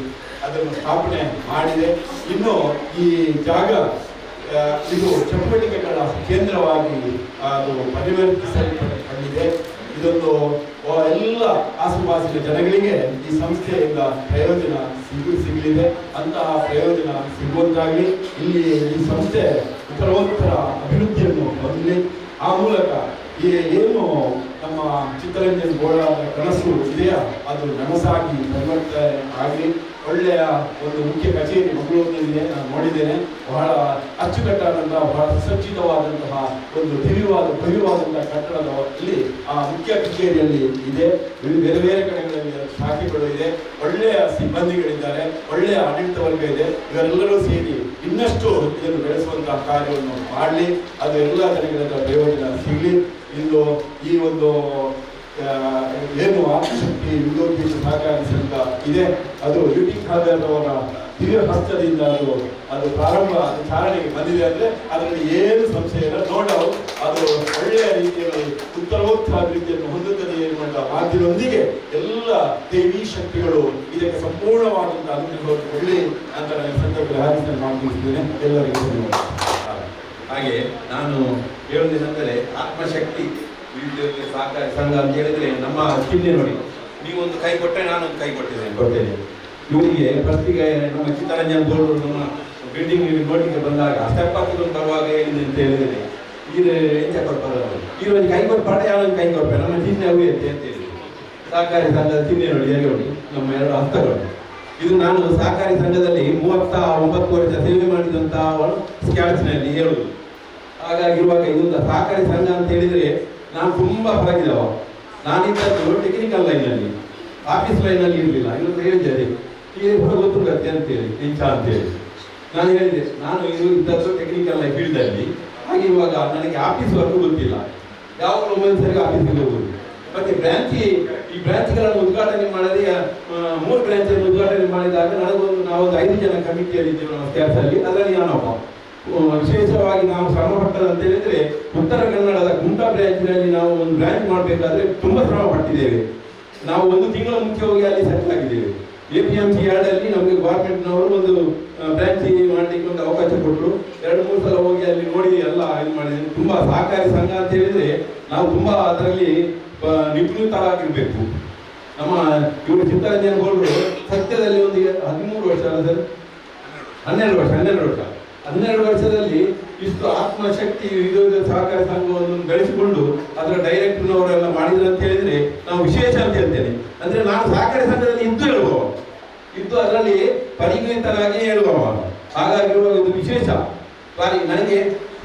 ಅದನ್ನು ಸ್ಥಾಪನೆ ಮಾಡಿದೆ. ಇನ್ನು ಈ ಜಾಗ ಇದು ಚಟುವಟಿಕೆಗಳ ಕೇಂದ್ರವಾಗಿ ಅದು ಪರಿವರ್ತಿಸಲ್ಪಟ್ಟಿದೆ. ಇದೊಂದು ಎಲ್ಲ ಆಸುಪಾಸಿನ ಜನಗಳಿಗೆ ಈ ಸಂಸ್ಥೆಯಿಂದ ಪ್ರಯೋಜನ ಸಿಗಲಿದೆ. ಅಂತಹ ಪ್ರಯೋಜನ ಸಿಗುವಂತಾಗಲಿ, ಇಲ್ಲಿ ಈ ಸಂಸ್ಥೆ ಉತ್ತರೋತ್ತರ ಅಭಿವೃದ್ಧಿಯನ್ನು ಹೊಂದಲಿ. ಆ ಮೂಲಕ ಏನು ನಮ್ಮ ಚಿತ್ತರಂಜನ್ ಬೋಳಾರ ಕನಸು ಇದೆಯಾ ಅದು ನನಸಾಗಿ ಪರಿವರ್ತನೆ ಆಗಲಿ. ಒಳ್ಳೆಯ ಒಂದು ಮುಖ್ಯ ಕಚೇರಿ ಮಂಗಳೂರಿನಲ್ಲಿದೆ, ನಾನು ನೋಡಿದ್ದೇನೆ. ಬಹಳ ಅಚ್ಚುಕಟ್ಟಾದಂತಹ, ಬಹಳ ಸುಸಜ್ಜಿತವಾದಂತಹ ಒಂದು ಭವ್ಯವಾದಂತಹ ಕಟ್ಟಡದಲ್ಲಿ ಆ ಮುಖ್ಯ ಕಚೇರಿಯಲ್ಲಿ ಇದೆ. ಬೇರೆ ಬೇರೆ ಕಡೆಗಳಲ್ಲಿ ಶಾಖೆಗಳು ಇದೆ, ಒಳ್ಳೆಯ ಸಿಬ್ಬಂದಿಗಳಿದ್ದಾರೆ, ಒಳ್ಳೆಯ ಆಡಳಿತ ವರ್ಗ ಇದೆ. ಇವರೆಲ್ಲರೂ ಸೇರಿ ಇನ್ನಷ್ಟು ಇದನ್ನು ಬೆಳೆಸುವಂತಹ ಕಾರ್ಯವನ್ನು ಮಾಡಲಿ. ಅದು ಎಲ್ಲ ಜನಗಳ ಪ್ರಯೋಜನ ಸಿಗಲಿ. ಇಂದು ಈ ಒಂದು ಏನು ಆತ್ಮಶಕ್ತಿ ವಿವಿಧೋದ್ದೇಶ ಸಹಕಾರಿ ಸಂಘ ಇದೆ, ಅದು ಯುಟಿ ಖಾದರ್ ಅವರ ದಿವ್ಯ ಹಸ್ತದಿಂದ ಅದು ಪ್ರಾರಂಭ, ಅದು ಚಾರಣೆಗೆ ಬಂದಿದೆ. ಅಂದ್ರೆ ಅದರಲ್ಲಿ ಏನು ಸಂಶಯ ಇಲ್ಲ. ಅದು ಒಳ್ಳೆಯ ರೀತಿಯಲ್ಲಿ ಉತ್ತರೋತ್ತರ ಅಭಿವೃದ್ಧಿಯನ್ನು ಹೊಂದುತ್ತದೆ ಎನ್ನುವಂತಹ ಮಾತಿನೊಂದಿಗೆ ಎಲ್ಲ ದೇವಿ ಶಕ್ತಿಗಳು ಇದಕ್ಕೆ ಸಂಪೂರ್ಣವಾದಂತಹ ಅನುಗ್ರಹವನ್ನು ಕೊಡಲಿ ಅಂತ ನಾನು ಸಂದರ್ಭದಲ್ಲಿ ಹಾರಿಸಲು ಮಾತನಾಡುತ್ತಿದ್ದೇನೆ. ಎಲ್ಲರಿಗೂ ಹಾಗೆ ನಾನು ಹೇಳುವುದೇನೆಂದರೆ, ಆತ್ಮಶಕ್ತಿ ವಿವಿಧ ಸಹಕಾರಿ ಸಂಘ ಅಂತ ಹೇಳಿದ್ರೆ ನಮ್ಮ ಚಿಹ್ನೆ ನೋಡಿ, ನೀವೊಂದು ಕೈ ಕೊಟ್ಟರೆ ನಾನೊಂದು ಕೈ ಕೊಡ್ತೇನೆ. ಇವರಿಗೆ ಫಸ್ಟಿಗೆ ನಮ್ಮ ಚಿತ್ತರಂಜನ್ ಬೋರ್ಡ್ ನಮ್ಮ ಬಿಲ್ಡಿಂಗ್ ನೋಡಿಗೆ ಬಂದಾಗ ಸ್ಟೆಪ್ ಹಾಕಿಕೊಂಡು ಬರುವಾಗ ಹೇಳಿದೆ ಅಂತ ಹೇಳಿದರೆ, ಇದು ಎಂತ ಕೊಡ್ತಾರೆ, ಇವರಿಗೆ ಕೈ ಕೊಡ್ಪಾಟ ಯಾವಾಗ ಕೈ ಕೊಡ್ತಾರೆ, ನಮ್ಮ ಚಿಹ್ನೆ ಅವು ಅಂತ ಹೇಳಿ ಸಹಕಾರಿ ಸಂಘದ ಚಿಹ್ನೆ ನೋಡಿ ಹೇಗೆ ನೋಡಿ, ನಮ್ಮ 2 ಹಸ್ತಗಳು. ಇದು ನಾನು ಸಹಕಾರಿ ಸಂಘದಲ್ಲಿ 39 ವರ್ಷ ಸೇವೆ ಮಾಡಿದಂತಹ ಸ್ಕ್ಯಾಚ್ನಲ್ಲಿ ಹೇಳುದು. ಹಾಗಾಗಿರುವಾಗ ಇದೊಂದು ಸಹಕಾರಿ ಸಂಘ ಅಂತ ಹೇಳಿದರೆ ನಾನು ತುಂಬಾ ಹೊರಗಿದವ. ನಾನಿದ್ದದ್ದು ಟೆಕ್ನಿಕಲ್ ಲೈನಲ್ಲಿ, ಆಫೀಸ್ ಲೈನಲ್ಲಿ ಇರಲಿಲ್ಲ. ಇನ್ನೊಂದು ಹೇಳಿದ್ದಾರೆ ಈಗ ಗೊತ್ತುಗತ್ತೆ ಅಂತೇಳಿ, ಇಂಚ ಅಂತೇಳಿ ನಾನು ಹೇಳಿದೆ. ನಾನು ಇದ್ದದ್ದು ಟೆಕ್ನಿಕಲ್ ಲೈಫ್ ಫೀಲ್ಡಲ್ಲಿ. ಹಾಗೆ ಇವಾಗ ನನಗೆ ಆಫೀಸ್ ವರ್ಕ್ ಗೊತ್ತಿಲ್ಲ, ಯಾವಾಗಲೂ ಒಂದೊಂದು ಸರಿ ಆಫೀಸಿಗೆ ಹೋಗುದು. ಮತ್ತೆ ಈ ಬ್ರಾಂಚ್ಗಳನ್ನು ಉದ್ಘಾಟನೆ ಮಾಡದೆ ಮಾಡುವಾಗ ನಾವೊಂದು 5 ಜನ ಕಮಿಟಿಯಲ್ಲಿ ಇದ್ದೇವೆ ನಮ್ಮ ಕೆಲಸದಲ್ಲಿ. ಅದರಲ್ಲಿ ನಾನೊಬ್ಬ. ವಿಶೇಷವಾಗಿ ನಾವು ಶ್ರಮ ಪಟ್ಟದಂತ ಹೇಳಿದ್ರೆ ಉತ್ತರ ಕನ್ನಡದ ಕುಮಟಾ ಬ್ರಾಂಚ್ನಲ್ಲಿ ನಾವು ಒಂದು ಬ್ರಾಂಚ್ ಮಾಡಬೇಕಾದ್ರೆ ತುಂಬಾ ಶ್ರಮ ಪಟ್ಟಿದ್ದೇವೆ. ನಾವು 1 ತಿಂಗಳ ಮುಂಚೆ ಹೋಗಿ ಅಲ್ಲಿ ಸೆಟ್ಲ್ ಆಗಿದ್ದೇವೆ. APMC ಯಾರ್ಡಲ್ಲಿ ನಮಗೆ ಗೌರ್ಮೆಂಟ್ನವರು ಒಂದು ಬ್ರಾಂಚ್ ಮಾಡಲಿಕ್ಕೆ ಒಂದು ಅವಕಾಶ ಕೊಟ್ಟರು. 2-3 ಸಲ ಹೋಗಿ ಅಲ್ಲಿ ನೋಡಿ ಎಲ್ಲ ಇದು ಮಾಡಿದ್ದೇವೆ. ತುಂಬಾ ಸಹಕಾರಿ ಸಂಘ ಅಂತ ಹೇಳಿದ್ರೆ ನಾವು ತುಂಬಾ ಅದರಲ್ಲಿ ನಿಪುಣರಾಗಿರ್ಬೇಕು. ನಮ್ಮ ಇವರು ಚಿತ್ತರಂಜನ್ ಗೌಡರು ಸತ್ಯದಲ್ಲಿ ಒಂದು 13 ವರ್ಷ ಅಲ್ಲ ಸರ್, 12 ವರ್ಷದಲ್ಲಿ ಇಷ್ಟು ಆತ್ಮಶಕ್ತಿ ಇದು ಸಹಕಾರಿ ಸಂಘವನ್ನು ಬೆಳೆಸಿಕೊಂಡು ಅದರ ಡೈರೆಕ್ಟರ್ನವರೆಲ್ಲ ಮಾಡಿದ್ರು ಅಂತ ಹೇಳಿದ್ರೆ ನಾವು ವಿಶೇಷ ಅಂತ ಹೇಳ್ತೇನೆ. ಅಂದ್ರೆ ನಾನು ಸಹಕಾರಿ ಸಂಘದಲ್ಲಿ ಇದ್ದು ಅದರಲ್ಲಿ ಪರಿಣಿತನಾಗಿ ಹೇಳುವವ. ಹಾಗಾಗಿ ಇದು ವಿಶೇಷ ಬಾರಿ. ನನಗೆ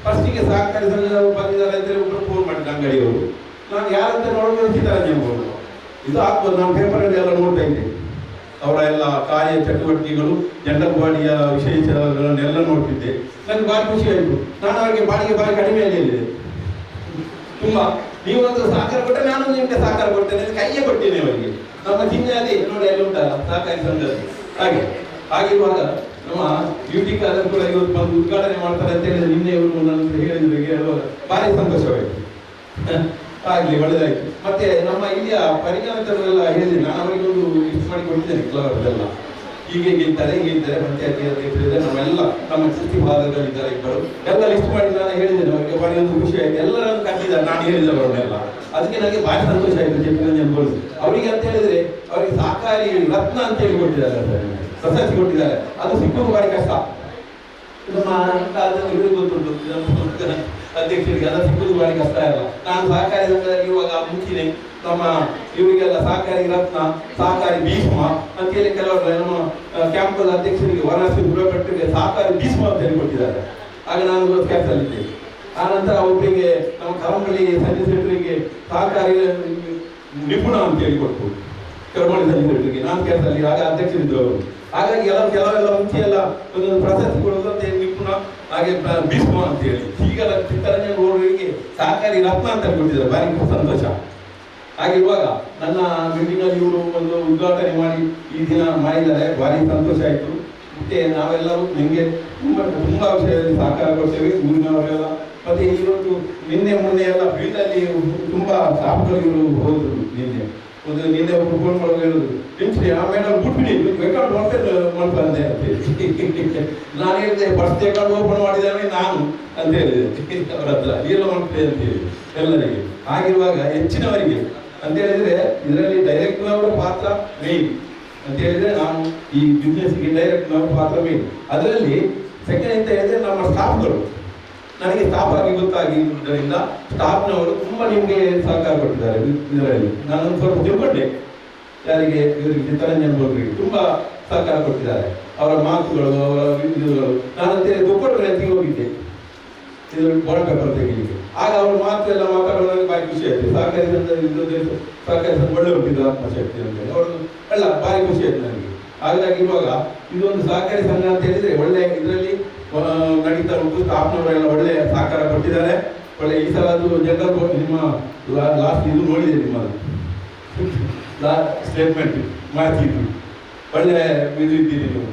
ಫಸ್ಟಿಗೆ ಸಹಕಾರಿ ಸಂಘದವರು ಬಂದಿದ್ದಾರೆ ಅಂತ ಒಬ್ಬರು ಫೋನ್ ಮಾಡಿದ್ರು ಅಂಗಡಿಯವರು. ನಾನು ಯಾರಂತ ನೋಡೋದು ಚಿತ್ತರಂಜನ್ ಗೌಡರು. ಇದು ಆಗ್ಬೋದು. ನಾನು ಪೇಪರಲ್ಲಿ ಎಲ್ಲ ನೋಡ್ತಾ ಇದ್ದೆ ಅವರ ಎಲ್ಲ ಕಾರ್ಯ ಚಟುವಟಿಕೆಗಳು, ಜನರಲ್ ಬಾಡಿಯ ವಿಶೇಷಗಳನ್ನೆಲ್ಲ ನೋಡ್ತಿದ್ದೆ. ನನಗೆ ಭಾರಿ ಖುಷಿ ಆಯಿತು. ನಾನು ಅವರಿಗೆ ಬಾಡಿಗೆ ಭಾರಿ ಕಡಿಮೆಯಲ್ಲಿ ಹೇಳಿದೆ. ತುಂಬಾ ನೀವೊಂದು ಸಹಕಾರ ಕೊಟ್ಟರೆ ನಾನು ನಿಮಗೆ ಸಹಕಾರ ಕೊಡ್ತೇನೆ, ಕೈಯೇ ಕೊಡ್ತೇನೆ ಅವರಿಗೆ. ನಮ್ಮ ಚಿಹ್ನೆ ನೋಡಿ ಅಲ್ಲಿ ಉಂಟಲ್ಲ ಸಹಕಾರಿ ಸಂಘದಲ್ಲಿ. ಹಾಗಿರುವಾಗ ನಮ್ಮ ಬ್ಯೂಟಿ ಕಾಲರ್ ಕೂಡ ಇವತ್ತು ಬಂದು ಉದ್ಘಾಟನೆ ಮಾಡ್ತಾರೆ ಅಂತ ಹೇಳಿದ್ರೆ ನಿನ್ನೆ ಇವರು ನನ್ನ ಹೇಳಿದ್ರು, ಹೇಳುವಾಗ ಭಾರಿ ಸಂತೋಷವಾಯಿತು. ಆಗ್ಲಿ, ಒಳ್ಳೆದಾಯ್ತು. ಮತ್ತೆ ನಮ್ಮ ಇಲ್ಲಿಯ ಪರಿಣಾಮದವರೆಲ್ಲ ಹೇಳಿದ್ರೆ ನಾನು ಅವರಿಗೆ ಒಂದು ಲಿಸ್ಟ್ ಮಾಡಿ ಕೊಟ್ಟಿದ್ದೇನೆ. ಕೆಲವರೆಲ್ಲ ಹೀಗೆ ಇದ್ದಾರೆ ಪಂಚಾಯತಿ ಅಧ್ಯಕ್ಷರಿದ್ದಾರೆ, ನಾವೆಲ್ಲ ನಮ್ಮ ಸ್ಥಿತಿ ಭಾಗಗಳಿದ್ದಾರೆ ಇಬ್ಬರು ಎಲ್ಲ ಲಿಸ್ಟ್ ಮಾಡಿ ನಾನು ಹೇಳಿದ್ದೇನೆ ಅವರಿಗೆ. ಭಾರಿ ಒಂದು ಖುಷಿ ಆಯ್ತು. ಎಲ್ಲರನ್ನು ಕರೆದಿದ್ದಾರೆ ನಾನು ಹೇಳಿದವರನ್ನೆಲ್ಲ. ಅದಕ್ಕೆ ನನಗೆ ಭಾರಿ ಸಂತೋಷ ಆಯಿತು. ಚಿತ್ತರಂಜನ್ ಗೌಡರು ಅವರಿಗೆ ಅಂತ ಹೇಳಿದ್ರೆ ಅವರಿಗೆ ಸಹಕಾರಿ ರತ್ನ ಅಂತ ಹೇಳಿ ಕೊಟ್ಟಿದ್ದಾರೆ, ಪ್ರಶಸ್ತಿ ಕೊಟ್ಟಿದ್ದಾರೆ. ಅದು ಸಿಕ್ಕುವುದು ಭಾರಿ ಕಷ್ಟ. ನಮ್ಮ ಇವರಿಗೆ ಗೊತ್ತುಂಟು ಅಧ್ಯಕ್ಷರಿಗೆ, ಅದು ಸಿಕ್ಕುವುದು ಭಾರಿ ಕಷ್ಟ ಇಲ್ಲ. ನಾನು ಸಹಕಾರಿ ಸಂಘದಲ್ಲಿ ಇರುವಾಗ ಮುಂಚಿನ ನಮ್ಮ ಇವರಿಗೆಲ್ಲ ಸಹಕಾರಿ ರತ್ನ, ಸಹಕಾರಿ ಭೀಷ್ಮ ಅಂತೇಳಿ ಕೆಲವರು ನಮ್ಮ ಕ್ಯಾಂಪಸ್ ಅಧ್ಯಕ್ಷರಿಗೆ ವನಶ್ರೀ ಗುರುಪಟ್ಟಿಗೆ ಸಹಕಾರಿ ಭೀಷ್ಮ ಅಂತ ಹೇಳಿ ಕೊಟ್ಟಿದ್ದಾರೆ. ಆಗ ನಾನು ಕೆಲಸದಲ್ಲಿದ್ದೆ. ಆ ನಂತರ ಒಬ್ಬರಿಗೆ ನಮ್ಮ ಕರಂಬಳ್ಳಿ ಸಂಜೆ ಸೆಟ್ರಿಗೆ ಸಹಕಾರಿ ನಿಪುಣ ಅಂತ ಹೇಳಿ ಕೊಟ್ಟು, ಕರಂಬಳ್ಳಿ ಸಂಜೆ ಸೆಟ್ರಿಗೆ ನಾನು ಕೆಲಸದಲ್ಲಿ ಆಗ ಅಧ್ಯಕ್ಷರಿದ್ದವರು. ಹಾಗಾಗಿ ಕೆಲವೆಲ್ಲ ಮುಂಚೆ ಎಲ್ಲ ಒಂದೊಂದು ಪ್ರಶಸ್ತಿ ಕೊಡೋದು ಅಂತ ಹೇಳಿ ನಿಪುಣ, ಹಾಗೆ ಭೀಷ್ಮ ಅಂತ ಹೇಳಿ. ಈಗ ಚಿತ್ತರಂಜನ್ ಗೌಡರಿಗೆ ಸಹಕಾರಿ ರತ್ನ ಅಂತ ಕೊಟ್ಟಿದ್ದಾರೆ. ಭಾರಿ ಸಂತೋಷ. ಹಾಗಿರುವಾಗ ನನ್ನ ಬಿಲ್ಡಿಂಗ್ ಅಲ್ಲಿ ಇವರು ಒಂದು ಉದ್ಘಾಟನೆ ಮಾಡಿ ಈ ದಿನ ಮಾಡಿದ್ದಾರೆ. ಭಾರಿ ಸಂತೋಷ ಆಯಿತು. ಮತ್ತೆ ನಾವೆಲ್ಲರೂ ನಿಮಗೆ ತುಂಬಾ ವಿಷಯದಲ್ಲಿ ಸಹಕಾರ ಕೊಡ್ತೇವೆ, ಊರಿನವರೆಲ್ಲ. ಮತ್ತೆ ಇವತ್ತು ನಿನ್ನೆ ಮೊನ್ನೆ ಎಲ್ಲ ಫೀಲ್ಡಲ್ಲಿ ತುಂಬಾ ಸ್ಟಾಫ್ಗಳು ಇವರು ಹೋದ್ರು. ನಿನ್ನೆ ಒಬ್ಬರು ಫೋನ್ ಮಾಡೋದು ಹೇಳುದು, ಮೇಡಮ್ ಬಿಟ್ಬಿಡಿ ಬೇಕಾದ್ರೆ ಮಾಡ್ಬಂದೆ ಅಂತ ಹೇಳಿ. ನಾನು ಹೇಳಿದೆ ಫಸ್ಟ್ ಅಕೌಂಟ್ ಓಪನ್ ಮಾಡಿದ್ದೇನೆ ನಾನು ಅಂತ ಹೇಳಿದೆ ಅವರ ಹತ್ರ, ಎಲ್ಲ ಮಾಡ್ತೇವೆ ಅಂತ ಹೇಳಿ ಎಲ್ಲರಿಗೆ. ಆಗಿರುವಾಗ ಹೆಚ್ಚಿನವರಿಗೆ ಅಂತ ಹೇಳಿದ್ರೆ ಇದರಲ್ಲಿ ಡೈರೆಕ್ಟ್ನವರ ಪಾತ್ರ ಮೇನ್ ಅಂತ ಹೇಳಿದ್ರೆ, ನಾನು ಈ ಬಿಸ್ನೆಸ್ಗೆ ಡೈರೆಕ್ಟ್ನವರ ಪಾತ್ರ ಮೇನ್. ಅದರಲ್ಲಿ ಸೆಕೆಂಡ್ ಅಂತ ಹೇಳಿದ್ರೆ ನಮ್ಮ ಸ್ಟಾಫ್ಗಳು. ನನಗೆ ಸ್ಟಾಫ್ ಆಗಿ ಗೊತ್ತಾಗಿದ್ದರಿಂದ ಸ್ಟಾಫ್ನವರು ತುಂಬಾ ನಿಮಗೆ ಸಹಕಾರ ಕೊಟ್ಟಿದ್ದಾರೆ. ಇದರಲ್ಲಿ ನಾನು ಸ್ವಲ್ಪ ತಿಳ್ಕೊಂಡೆ. ಯಾರಿಗೆ? ಇವರಿಗೆ ಚಿತ್ತರಂಜನ್ ಗೌಡರಿಗೆ ತುಂಬಾ ಸಹಕಾರ ಕೊಟ್ಟಿದ್ದಾರೆ. ಅವರ ಮಾತುಗಳು, ಅವರ ವಿಡಿಯೋಗಳು. ನಾನಂತೇಳಿ ದೊಡ್ಡ ಹೋಗಿದ್ದೆ ಇದು ಬಾಂಡ್ ಪೇಪರ್ ತೆಗಿಲಿಕ್ಕೆ. ಆಗ ಅವ್ರ ಮಾತು ಎಲ್ಲ ಮಾತಾಡೋದಾಗ ಭಾರಿ ಖುಷಿ ಆಯ್ತು. ಸಹಕಾರಿ ಸಹಕಾರಿ ಒಳ್ಳೆ ಉಂಟಿದ್ದು ಆತ್ಮಶಕ್ತಿ ಅಂತೇಳಿ ಅವರು ಎಲ್ಲ ಭಾರಿ ಖುಷಿ ಆಯ್ತು ನನಗೆ. ಹಾಗಾಗಿ ಇವಾಗ ಇದೊಂದು ಸಹಕಾರಿ ಸಂಘ ಅಂತ ಹೇಳಿದ್ರೆ ಒಳ್ಳೆ ಇದರಲ್ಲಿ ನಡೀತಾ ಉಂಟು. ಸ್ಟಾಫ್ನವರೆಲ್ಲ ಒಳ್ಳೆ ಸಹಕಾರ ಕೊಟ್ಟಿದ್ದಾರೆ. ಒಳ್ಳೆ ಈ ಸಲ ಅದು ಜನರಲ್ ನಿಮ್ಮ ಲಾಸ್ಟ್ ಇದು ನೋಡಿದೆ, ನಿಮ್ಮದು ಸ್ಟೇಟ್ಮೆಂಟ್ ಮಾಡ್ತಿದ್ರು. ಒಳ್ಳೆ ಇದು ಇದ್ದೀರಿ ನೀವು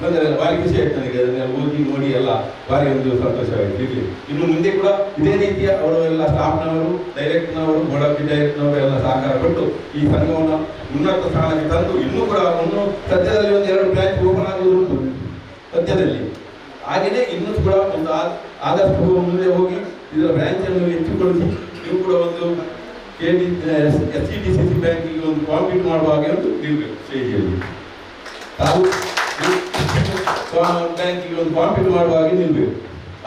ಅಂದರೆ ಭಾರಿ ಖುಷಿ ಆಯ್ತು ನನಗೆ. ಅದನ್ನೆಲ್ಲ ಓದಿ ನೋಡಿ ಎಲ್ಲ ಭಾರಿ ಒಂದು ಸಂತೋಷವಾಯಿತು. ಇರಲಿ, ಇನ್ನು ಮುಂದೆ ಕೂಡ ಇದೇ ರೀತಿಯ ಅವರು ಎಲ್ಲ ಸ್ಟಾಫ್ನವರು, ಡೈರೆಕ್ಟ್ನವರು, ಬೋರ್ಡ್ ಆಫ್ ಡೈರೆಕ್ಟ್ನವರು ಎಲ್ಲ ಸಹಕಾರ ಕೊಟ್ಟು ಈ ಸಂಘವನ್ನು ಉನ್ನತ ಸ್ಥಾನಕ್ಕೆ ತಂದು ಇನ್ನೂ ಕೂಡ ಸದ್ಯದಲ್ಲಿ ಒಂದು 2 ಬ್ರಾಂಚ್ ಓಪನ್ ಆಗುವುದು ಸದ್ಯದಲ್ಲಿ. ಹಾಗೆಯೇ ಇನ್ನೂ ಕೂಡ ಒಂದು ಆದಷ್ಟು ಮುಂದೆ ಹೋಗಿ ಇದರ ಬ್ರಾಂಚನ್ನು ಹೆಚ್ಚುಗೊಳಿಸಿ ನೀವು ಕೂಡ ಒಂದು SCDCC ಬ್ಯಾಂಕಿಗೆ ಒಂದು ಕಾಂಪೀಟ್ ಮಾಡುವ ಹಾಗೆ ಒಂದು ನಿಲ್ಬೇಕು ಸ್ಟೇಜಿಯಲ್ಲಿ. ತಾವು ಬ್ಯಾಂಕಿಗೆ ಒಂದು ಕಾಂಪೀಟ್ ಮಾಡುವ ಹಾಗೆ ನಿಲ್ಬೇಕು.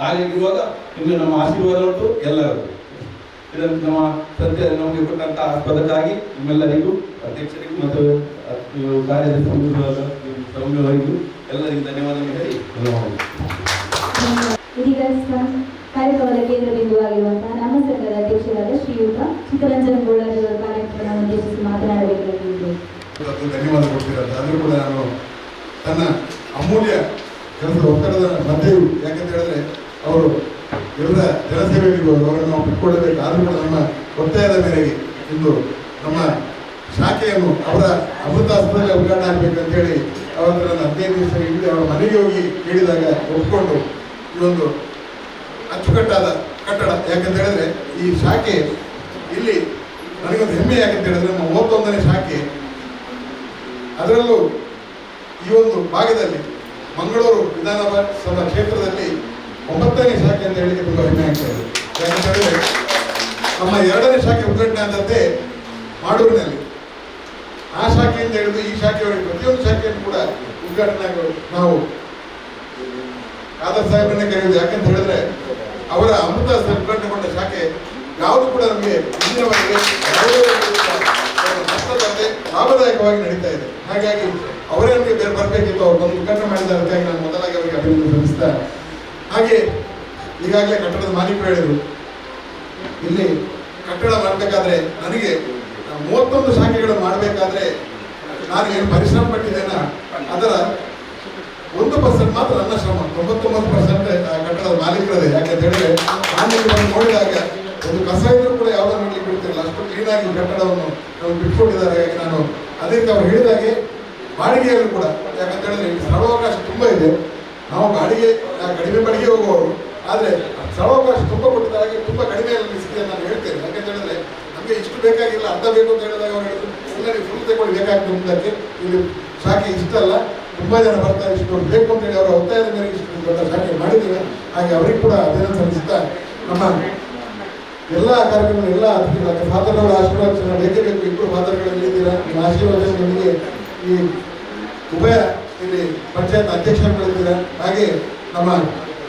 ಹಾಗಿರುವಾಗ ಇನ್ನು ನಮ್ಮ ಆಶೀರ್ವಾದ ಉಂಟು ಎಲ್ಲರಿಗೂ. ಇದನ್ನು ನಮ್ಮ ಸದ್ಯ ನಮಗೆ ಕೊಟ್ಟಂತಹ ಪದಕ್ಕಾಗಿ ನಿಮ್ಮೆಲ್ಲರಿಗೂ, ಅಧ್ಯಕ್ಷರಿಗೂ ಮತ್ತು ಕಾರ್ಯದರ್ಶಿ ಸೌಮ್ಯವರಿಗೂ ಎಲ್ಲರಿಗೂ ಧನ್ಯವಾದಗಳು ಹೇಳಿ ಇದೀಗ ಕಾರ್ಯಕ್ರಮದ ಕೇಂದ್ರ ಬಿಂದುವಾಗಿರುವಂತಹ ನಮ್ಮ ಸಂಘದ ಅಧ್ಯಕ್ಷರಾದ ಶ್ರೀಯುತ ಚಿತ್ತರಂಜನ್ ಗೌಡರವರ ಕಾರ್ಯಕ್ರಮವನ್ನು ಉದ್ದೇಶಿಸಿ ಮಾತನಾಡಬೇಕಾಗಿದೆ. ಧನ್ಯವಾದ ಕೊಡ್ತೀರಂತ. ಆದರೂ ಕೂಡ ನಾನು ತನ್ನ ಅಮೂಲ್ಯ ಕೆಲಸದ ಒತ್ತಡದ ಮಧ್ಯೆಯೂ, ಯಾಕಂತ ಹೇಳಿದ್ರೆ ಅವರು ಎಲ್ಲ ಜನಸೇವೆಯಲ್ಲಿ ಅವರನ್ನು ನಾವು ಬಿಟ್ಕೊಳ್ಳಬೇಕು. ಆದರೂ ಕೂಡ ನಮ್ಮ ಒತ್ತಾಯದ ಮೇರೆಗೆ ಇಂದು ನಮ್ಮ ಶಾಖೆಯನ್ನು ಅವರ ಅಮೃತಾಸ್ಪತ್ರೆಯಲ್ಲಿ ಉದ್ಘಾಟನೆ ಆಗಬೇಕಂತ ಹೇಳಿ ಅವತ್ತು ನನ್ನ 15 ದಿವಸ ಹಿಂದೆ ಅವರ ಮನೆಗೆ ಹೋಗಿ ಹೇಳಿದಾಗ ಒಪ್ಪಿಕೊಂಡು ಈ ಒಂದು ಅಚ್ಚುಕಟ್ಟಾದ ಕಟ್ಟಡ. ಯಾಕಂತ ಹೇಳಿದ್ರೆ ಈ ಶಾಖೆ ಇಲ್ಲಿ ನನಗೊಂದು ಹೆಮ್ಮೆ. ಯಾಕಂತ ಹೇಳಿದ್ರೆ ನಮ್ಮ 31ನೇ ಶಾಖೆ, ಅದರಲ್ಲೂ ಈ ಒಂದು ಭಾಗದಲ್ಲಿ ಮಂಗಳೂರು ವಿಧಾನಸಭಾ ಕ್ಷೇತ್ರದಲ್ಲಿ 9ನೇ ಶಾಖೆ ಅಂತ ಹೇಳಿಕ್ಕೆ ತುಂಬ ಹೆಮ್ಮೆ ಆಗ್ತಾ ಇದೆ. ಯಾಕಂತ ಹೇಳಿದ್ರೆ ನಮ್ಮ 2ನೇ ಶಾಖೆ ಉದ್ಘಾಟನೆ ಆದದ್ದೇ ಮಾಡೂರಿನಲ್ಲಿ. ಆ ಶಾಖೆಯಿಂದ ಹಿಡಿದು ಈ ಶಾಖೆಯವರೆಗೆ ಪ್ರತಿಯೊಂದು ಶಾಖೆಯನ್ನು ಕೂಡ ಉದ್ಘಾಟನೆ ನಾವು ಖಾದರ್ ಸಾಹೇಬರನ್ನೇ ಕರೆಯುವುದು. ಯಾಕಂತ ಹೇಳಿದ್ರೆ ಅವರ ಅಮೃತ ಉದ್ಘಾಟನೆಗೊಂಡ ಶಾಖೆ ಯಾವುದು ಕೂಡ ನಮಗೆ ಇಂದಿನವರೆಗೆ ನಷ್ಟದಂತೆ ಲಾಭದಾಯಕವಾಗಿ ನಡೀತಾ ಇದೆ. ಹಾಗಾಗಿ ಅವರೇ ನಮಗೆ ಬೇರೆ ಬರಬೇಕಿತ್ತು. ಅವರು ಬಂದು ಉದ್ಘಾಟನೆ ಮಾಡಿದ ಅದಕ್ಕಾಗಿ ನಾನು ಮೊದಲಾಗಿ ಅವರಿಗೆ ಅಭಿನಂದನೆ ಸಲ್ಲಿಸ್ತಾ, ಹಾಗೆ ಈಗಾಗಲೇ ಕಟ್ಟಡದ ಮಾಲೀಕರು ಹೇಳಿದರು, ಇಲ್ಲಿ ಕಟ್ಟಡ ಮಾಡಬೇಕಾದ್ರೆ ನನಗೆ 31 ಶಾಖೆಗಳು ಮಾಡಬೇಕಾದ್ರೆ ನಾನು ಏನು ಪರಿಶ್ರಮ ಪಟ್ಟಿದ್ದೇನೆ ಅದರ 1% ಮಾತ್ರ ನನ್ನ ಶ್ರಮ, 99% ಕಟ್ಟಡದ ಮಾಲೀಕರದೇ. ಯಾಕಂತ ಹೇಳಿದ್ರೆ ನಾನು ನೋಡಿದಾಗ ಒಂದು ಕಸ ಇದ್ರೂ ಕೂಡ ಯಾವುದನ್ನು ಮಾಡಲಿಕ್ಕೆ ಬಿಡ್ತಿರಲಿಲ್ಲ, ಅಷ್ಟು ಕ್ಲೀನಾಗಿ ಕಟ್ಟಡವನ್ನು ನಾವು ಬಿಟ್ಕೊಂಡಿದ್ದಾರೆ. ಹಾಗಾಗಿ ನಾನು ಅದಕ್ಕೆ ಅವ್ರು ಹೇಳಿದಾಗೆ ಬಾಡಿಗೆಯಲ್ಲೂ ಕೂಡ, ಯಾಕಂತ ಹೇಳಿದ್ರೆ ಈ ಸ್ಥಳಾವಕಾಶ ತುಂಬ ಇದೆ. ನಾವು ಬಾಡಿಗೆ ಕಡಿಮೆ ಬಾಡಿಗೆ ಹೋಗುವವರು, ಆದರೆ ಸ್ಥಳಾವಕಾಶ ತುಂಬ ಕೊಟ್ಟಿದ್ದಾರೆ, ತುಂಬ ಕಡಿಮೆಯಲ್ಲಿ ಸಿಕ್ಕಿದೆ ನಾನು ಹೇಳ್ತೇನೆ. ಯಾಕಂತ ಹೇಳಿದ್ರೆ ನಮಗೆ ಇಷ್ಟು ಬೇಕಾಗಿಲ್ಲ, ಅರ್ಧ ಬೇಕು ಅಂತ ಹೇಳಿದಾಗ ಅವ್ರು ಹೇಳಿದ್ರು ಇಲ್ಲ ನೀವು ಫುಲ್ ತಗೊಂಡು ಬೇಕಾಗ್ತದೆ ಮುಂದಕ್ಕೆ, ಇಲ್ಲಿ ಶಾಖೆ ಇಷ್ಟಲ್ಲ ತುಂಬ ಜನ ಬರ್ತಾರೆ, ಇಷ್ಟು ಬೇಕು ಅಂತ ಹೇಳಿ ಅವರ ಒತ್ತಾಯದ ಮೇರೆಗೆ ಇಷ್ಟು ದೊಡ್ಡ ಶಾಖೆ ಮಾಡಿದ್ದೇವೆ. ಹಾಗೆ ಅವರಿಗೆ ಕೂಡ ಅಭಿನಂದನೆ ಸಲ್ಲಿಸುತ್ತಾ ನಮ್ಮ ಎಲ್ಲ ಕಾರ್ಯಕ್ರಮ ಎಲ್ಲ ಅತಿಥಿಗಳ ಫಾದರ್ನವರ ಆಶೀರ್ವಾದ ಬೇಕೇ ಬೇಕು. ಇಬ್ಬರು ಫಾದರ್ಗಳಲ್ಲಿ ಇದ್ದೀರಾ, ನಿಮ್ಮ ಆಶೀರ್ವಾದದೊಂದಿಗೆ ಈ ಉಭಯ ಇಲ್ಲಿ ಪಂಚಾಯತ್ ಅಧ್ಯಕ್ಷರುಗಳಿದ್ದೀರಾ, ಹಾಗೆ ನಮ್ಮ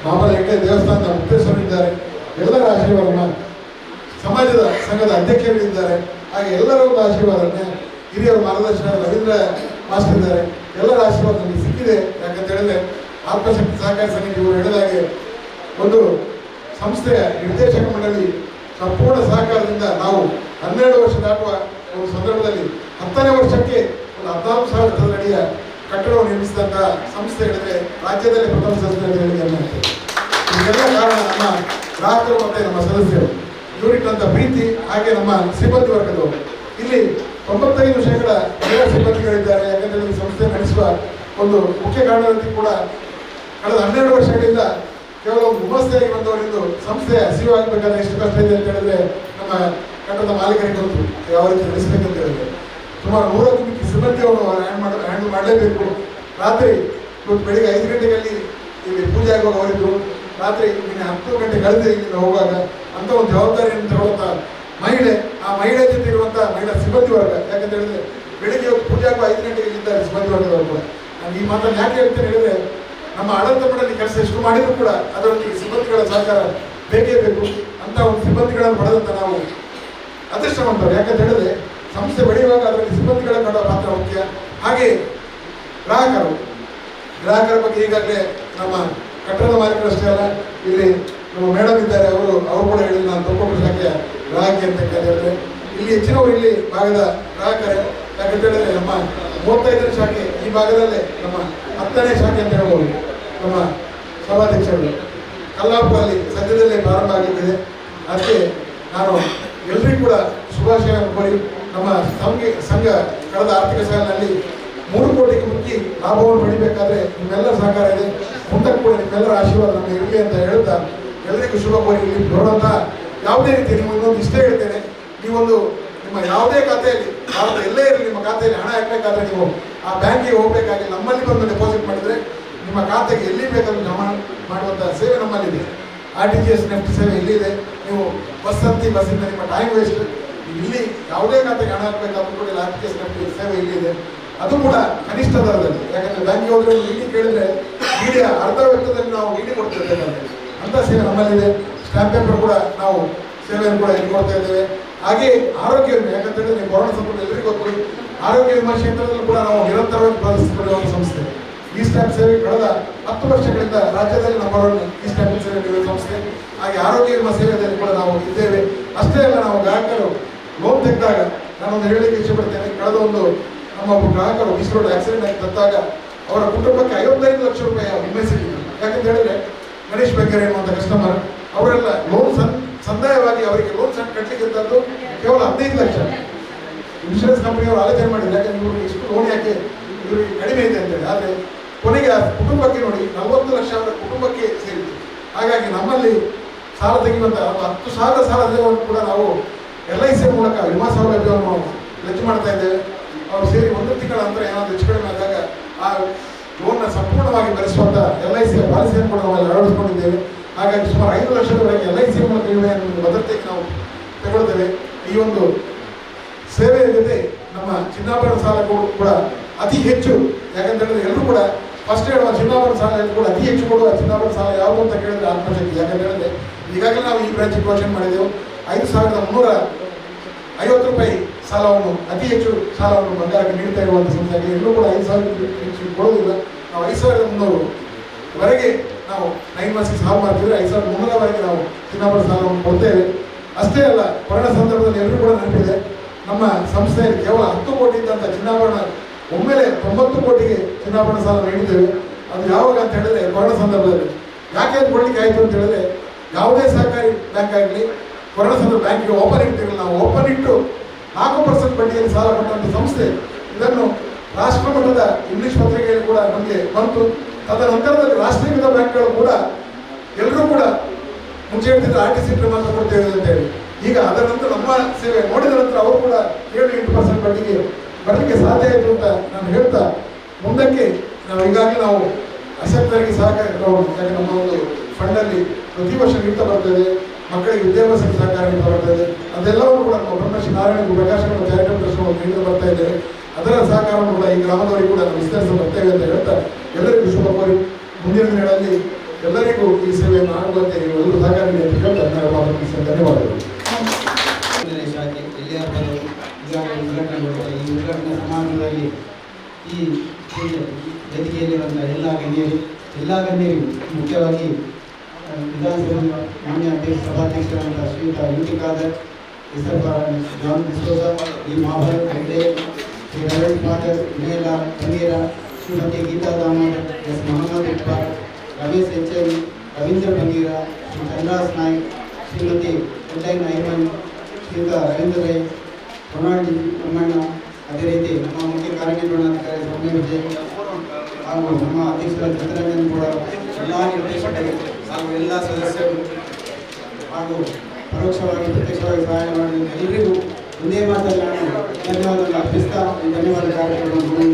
ಮಾಮಲ ಹೆಗ್ಡೆ ದೇವಸ್ಥಾನದ ಮುಖ್ಯಸ್ಥರಿದ್ದಾರೆ, ಎಲ್ಲರ ಆಶೀರ್ವಾದ, ಸಮಾಜದ ಸಂಘದ ಅಧ್ಯಕ್ಷರಿದ್ದಾರೆ, ಹಾಗೆ ಎಲ್ಲರ ಒಂದು ಆಶೀರ್ವಾದ, ಹಿರಿಯರ ಮಾರ್ಗದರ್ಶನ ರವೀಂದ್ರ ಮಾಸ್ಟರ್ ಇದ್ದಾರೆ, ಎಲ್ಲರ ಆಶೀರ್ವಾದ ನಮಗೆ ಸಿಕ್ಕಿದೆ. ಯಾಕಂತ ಹೇಳಿದ್ರೆ ಆತ್ಮಶಕ್ತಿ ಸಹಕಾರ ಸಮಿತಿ ಇವರು ಹೇಳಿದಾಗೆ ಒಂದು ಸಂಸ್ಥೆಯ ನಿರ್ದೇಶಕ ಮಂಡಳಿ ಸಂಪೂರ್ಣ ಸಹಕಾರದಿಂದ ನಾವು 12 ವರ್ಷ ದಾಟುವ ಒಂದು ಸಂದರ್ಭದಲ್ಲಿ 10ನೇ ವರ್ಷಕ್ಕೆ ಒಂದು 14,000 ಚದರ ಅಡಿಯ ಕಟ್ಟಡವನ್ನು ನಿರ್ಮಿಸಿದಂತಹ ಸಂಸ್ಥೆ ಹೇಳಿದ್ರೆ ರಾಜ್ಯದಲ್ಲಿ ಪ್ರಥಮ ಸಂಸ್ಥೆ ಅಂತ ಹೇಳಿ ಇದೆಲ್ಲ ಕಾರಣ ನಮ್ಮ ಗ್ರಾಹಕರು ಮತ್ತೆ ನಮ್ಮ ಸದಸ್ಯರು ಇವರಿಟ್ಟಂತ ಪ್ರೀತಿ, ಹಾಗೆ ನಮ್ಮ ಸಿಬ್ಬಂದಿ ವರ್ಗದವರು. ಇಲ್ಲಿ 95% ಮಹಿಳಾ ಸಿಬ್ಬಂದಿಗಳಿದ್ದಾರೆ. ಯಾಕಂದ್ರೆ ಈ ಸಂಸ್ಥೆ ನಡೆಸುವ ಒಂದು ಮುಖ್ಯ ಕಾರಣದಲ್ಲಿ ಕೂಡ ಕಳೆದ 12 ವರ್ಷಗಳಿಂದ ಕೇವಲ ಒಂದು ಗುಮಸ್ತೆಯಾಗಿ ಬಂದವರಿಂದು ಸಂಸ್ಥೆಯ ಸಿಇಒ ಆಗಬೇಕಾದ್ರೆ ಎಷ್ಟು ಕಷ್ಟ ಇದೆ ಅಂತ ಹೇಳಿದ್ರೆ ನಮ್ಮ ಕಟ್ಟಡದ ಮಾಲೀಕರಿಗೆ ಗೊತ್ತು ಯಾವ ರೀತಿ ನಡೆಸಬೇಕಂತ ಹೇಳಿದ್ರೆ. ಸುಮಾರು 100ಕ್ಕೂ ಮಿಕ್ಕಿ ಸಿಬ್ಬಂದಿಯನ್ನು ಹ್ಯಾಂಡಲ್ ಮಾಡಲೇಬೇಕು. ರಾತ್ರಿ ಇವತ್ತು ಬೆಳಿಗ್ಗೆ 5 ಗಂಟೆಗೆ ಇಲ್ಲಿ ಪೂಜೆ ಆಗುವಾಗ ಅವರಿದ್ರು, ರಾತ್ರಿ ನಿನ್ನೆ 10 ಗಂಟೆ ಕಳೆದು ಇಲ್ಲಿಂದ ಹೋಗುವಾಗ ಅಂತ ಒಂದು ಜವಾಬ್ದಾರಿಯನ್ನು ತಗೊಳ್ಳುವಂಥ ಮಹಿಳೆ, ಆ ಮಹಿಳೆ ಜೊತೆ ಇರುವಂಥ ಮಹಿಳಾ ಸಿಬ್ಬಂದಿ ವರ್ಗ. ಯಾಕಂತ ಹೇಳಿದ್ರೆ ಬೆಳಿಗ್ಗೆ ಇವತ್ತು ಪೂಜೆ ಆಗುವ 5 ಗಂಟೆಗೆ ಇದ್ದಾರೆ ಸಿಬ್ಬಂದಿ ವರ್ಗದವರು ಕೂಡ. ನಾನು ಈ ಮಾತನ್ನು ಯಾಕೆ ಹೇಳ್ತೇನೆ ಹೇಳಿದ್ರೆ ನಮ್ಮ ಆಡಳಿತ ಮಂಡಳಿ ಕೆಲಸ ಎಷ್ಟು ಮಾಡಿದ್ರು ಕೂಡ ಅದರೊಂದಿಗೆ ಸಿಬ್ಬಂದಿಗಳ ಸಹಕಾರ ಬೇಕೇ ಬೇಕು. ಅಂತ ಒಂದು ಸಿಬ್ಬಂದಿಗಳನ್ನು ಪಡೆದಂತ ನಾವು ಅದೃಷ್ಟವಂತರು. ಯಾಕಂತ ಹೇಳಿದ್ರೆ ಸಂಸ್ಥೆ ಬೆಳೆಯುವಾಗ ಅದರಲ್ಲಿ ಸಿಬ್ಬಂದಿಗಳ ಪಾತ್ರ ಮುಖ್ಯ. ಹಾಗೆ ಗ್ರಾಹಕರ ಬಗ್ಗೆ ಈಗಾಗಲೇ ನಮ್ಮ ಕಟ್ಟಡದ ಮಾಲೀಕರಷ್ಟೇ ಅಲ್ಲ, ಇಲ್ಲಿ ನಮ್ಮ ಮೇಡಮ್ ಇದ್ದಾರೆ, ಅವರು ಕೂಡ ಹೇಳಿದ್ರು ನಾನು ತೊಗೊಂಡು ಶಾಖೆಯ ಗ್ರಾಹಕಿ ಅಂತ ಹೇಳಿದ್ರೆ ಇಲ್ಲಿ ಹೆಚ್ಚಿನವರು ಇಲ್ಲಿ ಭಾಗದ ಗ್ರಾಹಕರೇ. ಯಾಕಂತ ಹೇಳಿದ್ರೆ ನಮ್ಮ 35ನೇ ಶಾಖೆ ಈ ಭಾಗದಲ್ಲೇ ನಮ್ಮ 10ನೇ ಶಾಖೆ ಅಂತ ಹೇಳ್ಬೋದು. ನಮ್ಮ ಸಭಾಧ್ಯಕ್ಷರು ಕಲ್ಲಾಪುರಲ್ಲಿ ಸದ್ಯದಲ್ಲೇ ಪ್ರಾರಂಭ ಆಗಲಿದೆ. ಅದಕ್ಕೆ ನಾನು ಎಲ್ಲರಿಗೂ ಕೂಡ ಶುಭಾಶಯವನ್ನು ಕೋರಿ ನಮ್ಮ ಸಂಘ ಕಳೆದ ಆರ್ಥಿಕ ಸಾಲಿನಲ್ಲಿ 3 ಕೋಟಿಗೆ ಮುಚ್ಚಿ ಲಾಭವನ್ನು ಪಡಿಬೇಕಾದ್ರೆ ನಿಮ್ಮೆಲ್ಲರ ಸಹಕಾರ ಇದೆ. ಮುಂದಕ್ಕೆ ಕೂಡ ನಿಮ್ಮೆಲ್ಲರ ಆಶೀರ್ವಾದ ನಮಗೆ ಇರಲಿ ಅಂತ ಹೇಳ್ತಾ ಎಲ್ಲರಿಗೂ ಶುಭ ಕೋರಿ ಇಲ್ಲಿ ನೋಡುವಂಥ ಯಾವುದೇ ರೀತಿ ನೀವು ಇನ್ನೊಂದು ಇಷ್ಟೇ ಹೇಳ್ತೇನೆ, ನೀವೊಂದು ನಿಮ್ಮ ಯಾವುದೇ ಖಾತೆಯಲ್ಲಿ ಭಾರತ ಎಲ್ಲೇ ಇರಲಿ ನಿಮ್ಮ ಖಾತೆಯಲ್ಲಿ ಹಣ ಹಾಕಬೇಕಾದ್ರೆ ನೀವು ಆ ಬ್ಯಾಂಕಿಗೆ ಹೋಗಬೇಕಾಗಿ ನಮ್ಮಲ್ಲಿ ಬಂದು ಡೆಪಾಸಿಟ್ ಮಾಡಿದರೆ ನಿಮ್ಮ ಖಾತೆಗೆ ಎಲ್ಲಿ ಬೇಕಾದ್ರೂ ಜಮಾ ಮಾಡುವಂಥ ಸೇವೆ ನಮ್ಮಲ್ಲಿದೆ. RTGS ನೆಫ್ಟ್ ಸೇವೆ ಇಲ್ಲಿದೆ. ನೀವು ಬಸ್ಸಿಂದ ನಿಮ್ಮ ಟೈಮ್ ವೇಸ್ಟ್, ಇಲ್ಲಿ ಯಾವುದೇ ಖಾತೆಗೆ ಹಣ ಹಾಕಬೇಕಾದ್ರೂ ಕೂಡ RTGS ನೆಫ್ಟ್ ಸೇವೆ ಇಲ್ಲಿದೆ. ಅದು ಕೂಡ ಕನಿಷ್ಠ ದರದಲ್ಲಿ. ಯಾಕಂದರೆ ಬ್ಯಾಂಕಿಗೆ ಹೋದ್ರೆ ಇಡಿ ಕೇಳಿದ್ರೆ ಇಡಿ ಅರ್ಧ ವೆಚ್ಚದಲ್ಲಿ ನಾವು ಇಡಿ ಕೊಡ್ತಿರ್ತೇವೆ, ಅಂತ ಸೇವೆ ನಮ್ಮಲ್ಲಿದೆ. ಸ್ಟ್ಯಾಂಪ್ ಪೇಪರ್ ಕೂಡ ನಾವು ಸೇವೆಯನ್ನು ಕೂಡ ಇಲ್ಲಿ ಕೊಡ್ತಾ ಇದ್ದೇವೆ. ಹಾಗೆ ಆರೋಗ್ಯ ವಿಮೆ, ಯಾಕಂತ ಹೇಳಿದ್ರೆ ಕೊರೋನಾ ಸಂಪರ್ಕ ಎಲ್ಲರಿಗೂ ಗೊತ್ತು, ಆರೋಗ್ಯ ವಿಮಾ ಕ್ಷೇತ್ರದಲ್ಲೂ ಕೂಡ ನಾವು ನಿರಂತರವಾಗಿ ಪಾಲಿಸಿಕೊಳ್ಳುವ ಸಂಸ್ಥೆ. ಈ ಸ್ಟ್ಯಾಂಪ್ ಸೇವೆ ಕಳೆದ 10 ವರ್ಷಗಳಿಂದ ರಾಜ್ಯದಲ್ಲಿ ನಂಬರ್ 1 ಈ ಸ್ಟ್ಯಾಂಪ್ ಸೇವೆ ನೀಡುವ ಸಂಸ್ಥೆ. ಹಾಗೆ ಆರೋಗ್ಯ ವಿಮಾ ಸೇವೆಯಲ್ಲಿ ಕೂಡ ನಾವು ಇದ್ದೇವೆ. ಅಷ್ಟೇ ಅಲ್ಲ, ನಾವು ಗ್ರಾಹಕರು ಲೋನ್ ತೆಗೆದಾಗ ನಾನೊಂದು ಹೇಳಲಿಕ್ಕೆ ಇಷ್ಟಪಡ್ತೇನೆ. ಕಳೆದ ಒಂದು ನಮ್ಮ ಒಬ್ಬ ಗ್ರಾಹಕರು ರೋಡ್ ಆಕ್ಸಿಡೆಂಟ್ ಆಗಿ ಸತ್ತಾಗ ಅವರ ಕುಟುಂಬಕ್ಕೆ 55 ಲಕ್ಷ ರೂಪಾಯಿ ವಿಮೆ ಸಿಕ್ಕಿದೆ. ಯಾಕಂತ ಹೇಳಿದ್ರೆ ಗಣೇಶ್ ಬೆಂಗರೆ ಎನ್ನುವಂಥ ಕಸ್ಟಮರ್ ಅವರೆಲ್ಲ ಲೋನ್ ಸಂದಾಯವಾಗಿ ಅವರಿಗೆ ಲೋನ್ ಕಟ್ಟಲಿಕ್ಕೆ ಇದ್ದದ್ದು ಕೇವಲ 15 ಲಕ್ಷ. ಇನ್ಶೂರೆನ್ಸ್ ಕಂಪನಿಯವರು ಆಲೋಚನೆ ಮಾಡಿದ್ರು, ಯಾಕಂದ್ರೆ ಇವರು ಇಷ್ಟು ಲೋನ್ ಯಾಕೆ ಇವರಿಗೆ ಕಡಿಮೆ ಇದೆ ಅಂತೇಳಿ. ಆದರೆ ಕೊನೆಗೆ ಆ ಕುಟುಂಬಕ್ಕೆ ನೋಡಿ 40 ಲಕ್ಷ ಅವರ ಕುಟುಂಬಕ್ಕೆ ಸೇರಿತು. ಹಾಗಾಗಿ ನಮ್ಮಲ್ಲಿ ಸಾಲ ತೆಗೆಯುವಂಥ 10,000 ಸಾಲ ತೆಗೆಯುವಂತ ಕೂಡ ನಾವು LIC ಮೂಲಕ ವಿಮಾ ಸೌಲಭ್ಯವನ್ನು ವೆಚ್ಚ ಮಾಡ್ತಾ ಇದ್ದೇವೆ. ಅವರು ಸೇರಿ 1 ತಿಂಗಳ ನಂತರ ಏನಾದರೂ ಹೆಚ್ಚು ಕಡಿಮೆ ಆದಾಗ ಆ ಲೋನ್ನ ಸಂಪೂರ್ಣವಾಗಿ ಭರಿಸುವಂಥ LIC ಪಾಲಿಸಿಯನ್ನು ಕೂಡ ನಾವು ಅಳವಡಿಸಿಕೊಂಡಿದ್ದೇವೆ. ಹಾಗಾಗಿ ಸುಮಾರು 5 ಲಕ್ಷದವರೆಗೆ LIC ಮೂಲಕ ವಿಮೆಯನ್ನು ಭದ್ರತೆಗೆ ನಾವು ತಗೊಳ್ತೇವೆ. ಈ ಒಂದು ಸೇವೆಯ ಜೊತೆ ನಮ್ಮ ಚಿನ್ನಾಭರಣ ಸಾಲ ಕೂಡ ಅತಿ ಹೆಚ್ಚು, ಯಾಕಂತ ಹೇಳಿದ್ರೆ ಎಲ್ಲರೂ ಕೂಡ ಫಸ್ಟ್ ಹೇಳುವ ಚಿನ್ನಾಭರಣ ಸಾಲ ಕೂಡ ಅತಿ ಹೆಚ್ಚು ಕೊಡುವ ಚಿನ್ನಾಭರಣ ಸಾಲ ಯಾವುದು ಅಂತ ಕೇಳಿದ್ರೆ ಆತ್ಮಶಕ್ತಿ. ಯಾಕಂತ ಹೇಳಿದ್ರೆ ಈಗಾಗಲೇ ನಾವು ಈ ಬ್ರಾಂಚ್ ಘೋಷಣೆ ಮಾಡಿದೆವು. 5,350 ರೂಪಾಯಿ ಸಾಲವನ್ನು, ಅತಿ ಹೆಚ್ಚು ಸಾಲವನ್ನು ಬಂಗಾರಕ್ಕೆ ನೀಡ್ತಾ ಇರುವಂಥ ಸಂಸ್ಥೆಗೆ ಎಲ್ಲರೂ ಕೂಡ 5,000 ಹೆಚ್ಚು ಕೊಡುವುದಿಲ್ಲ. ನಾವು 5,300 ವರೆಗೆ ನಾವು 9 ಮಂತ್ಸ್ಗೆ ಸಾಲ ಮಾಡ್ತಿದ್ರೆ 5,300ವರೆಗೆ ನಾವು ಚಿನ್ನಾಭರಣ ಸಾಲವನ್ನು ಕೊಡ್ತೇವೆ. ಅಷ್ಟೇ ಅಲ್ಲ, ಕೊರೋನಾ ಸಂದರ್ಭದಲ್ಲಿ ಎಲ್ಲರೂ ಕೂಡ ನೆನಪಿದೆ, ನಮ್ಮ ಸಂಸ್ಥೆಯಲ್ಲಿ ಕೇವಲ 10 ಕೋಟಿ ಇದ್ದಂಥ ಚಿನ್ನಾಭರಣ ಒಮ್ಮೆಲೆ 90 ಕೋಟಿಗೆ ಚಿನ್ನಾಭರಣ ಸಾಲ ನೀಡಿದ್ದೇವೆ. ಅದು ಯಾವಾಗ ಅಂತ ಹೇಳಿದ್ರೆ ಕೊರೋನಾ ಸಂದರ್ಭದಲ್ಲಿ. ಯಾಕೆ ಅದು ಕೊಡಲಿಕ್ಕೆ ಆಯಿತು ಅಂತ ಹೇಳಿದ್ರೆ, ಯಾವುದೇ ಸಹಕಾರಿ ಬ್ಯಾಂಕ್ ಆಗಲಿ ಕೊರೋನಾ ಸಂದರ್ಭ ಬ್ಯಾಂಕಿಗೆ ಓಪನ್ ಇಟ್ಟಿರಲಿಲ್ಲ. ನಾವು ಓಪನ್ ಇಟ್ಟು 4% ಬಡ್ಡಿಯಲ್ಲಿ ಸಾಲ ಕೊಟ್ಟಂಥ ಸಂಸ್ಥೆ. ಇದನ್ನು ರಾಷ್ಟ್ರ ಮಟ್ಟದ ಇಂಗ್ಲಿಷ್ ಪತ್ರಿಕೆಯಲ್ಲಿ ಕೂಡ ನಮಗೆ ಬಂತು. ತದನಂತರದಲ್ಲಿ ರಾಷ್ಟ್ರೀಕೃತ ಬ್ಯಾಂಕ್ಗಳು ಕೂಡ ಎಲ್ಲರೂ ಕೂಡ ಮುಂಚೆ ಹೇಳ್ತಿದ್ರೆ RTC ಮಾತ್ರ ಕೊಡ್ತೇವೆ ಅಂತ ಹೇಳಿ. ಈಗ ಅದರ ನಂತರ ನಮ್ಮ ಸೇವೆ ನೋಡಿದ ನಂತರ ಅವರು ಕೂಡ 7-8% ಬಡ್ಡಿಗೆ ಬರಲಿಕ್ಕೆ ಸಾಧ್ಯ ಆಯಿತು ಅಂತ ನಾನು ಹೇಳ್ತಾ, ಮುಂದಕ್ಕೆ ನಾವು ಈಗಾಗಲೇ ನಾವು ಅಶಕ್ತರಿಗೆ ಸಹಕಾರ ಯಾಕೆ ನಮ್ಮ ಒಂದು ಫಂಡಲ್ಲಿ ಪ್ರತಿ ವರ್ಷ ನೀಡ್ತಾ ಬರ್ತದೆ, ಮಕ್ಕಳಿಗೆ ವಿದ್ಯಾಭ್ಯಾಸಕ್ಕೆ ಸಹಕಾರ ನೀಡ್ತಾ ಬರ್ತದೆ. ಅದೆಲ್ಲವನ್ನು ಕೂಡ ನಮ್ಮ ಬ್ರಹ್ಮಶ್ರೀ ನಾರಾಯಣ ಪ್ರಕಾಶನ ಚಾರಿಟಬಲ್ ಟ್ರಸ್ಟ್ ನೀಡ್ತಾ ಬರ್ತಾ ಇದ್ದೇವೆ. ಅದರ ಸಹಕಾರವನ್ನು ಕೂಡ ಈ ಗ್ರಾಮದವರಿಗೆ ಕೂಡ ನಾವು ವಿಸ್ತರಿಸಿ ಬರ್ತೇವೆ ಅಂತ ಹೇಳ್ತಾ ಎಲ್ಲರಿಗೂ ಶುಭ ಕೋರಿ ಮುಂದಿನ ದಿನಗಳಲ್ಲಿ ಎಲ್ಲರಿಗೂ ಈ ಸೇವೆಯನ್ನು ಆಗುವಂತೆ ನೀವು ಎಲ್ಲರೂ ಸಹಕಾರ ನೀಡಿ ಅಂತ ಹೇಳ್ತಾ ಧನ್ಯವಾದಗಳು. ಶಾಖೆ ಈ ಉದ್ಘಾಟನಾ ಸಮಾರಂಭದಲ್ಲಿ ಈ ವೇದಿಕೆಯಲ್ಲಿರುವಂಥ ಎಲ್ಲ ಗಣ್ಯರು ಮುಖ್ಯವಾಗಿ ವಿಧಾನಸಭೆ ಮಾನ್ಯ ಸಭಾಧ್ಯಕ್ಷರಾದಂಥ ಶ್ರೀಯುತ UT ಖಾದರ್, ಜಾನ್ ಡಿಸೋಜ, ಈ ಮಹಾಭಾರತ್ ಹೆಗ್ಡೆ, ಶ್ರೀ ರವೀಂದ್ರ ಫಾದರ್, ವಿನಯಲ ಬಂಗೇರ, ಶ್ರೀಮತಿ ಗೀತಾ ದಾಮೋದರ್, ಎಸ್ ಮೊಹಮ್ಮದ್ ಇಕ್ಬಾಲ್, ರಮೇಶ್ HM, ರವೀಂದ್ರ ಬಂಗೀರ, ಶ್ರೀ ಚಂದ್ರಾಸ್ ನಾಯ್ಕ್, ಶ್ರೀಮತಿ ಉಲ್ಲೈನ್ ಐಮನ್, ಶ್ರೀಯುತ ರವೀಂದ್ರ ರೈ, ರೊನಾಲ್ಡ್ ಅಮ್ಮಣ್ಣ, ಅದೇ ರೀತಿ ನಮ್ಮ ಮುಖ್ಯ ಕಾರ್ಯನಿರ್ವಹಣಾಧಿಕಾರಿ ಸೌಮ್ಯ ವಿಜಯ್ ಹಾಗೂ ನಮ್ಮ ಅಧ್ಯಕ್ಷರ ಚಿತ್ತರಂಜನ್ ಕೂಡ, ಎಲ್ಲ ನಿರ್ದೇಶಕರು ಹಾಗೂ ಎಲ್ಲ ಸದಸ್ಯರು ಹಾಗೂ ಪರೋಕ್ಷವಾಗಿ ಪ್ರತ್ಯಕ್ಷವಾಗಿ ಸಹಾಯ ಮಾಡಿ ಎಲ್ಲರಿಗೂ ಒಂದೇ ಮಾತಲ್ಲಿ ನಾನು ಧನ್ಯವಾದಗಳು ಅರ್ಪಿಸ್ತಾ ಧನ್ಯವಾದ ಕಾರ್ಯಕ್ರಮವನ್ನು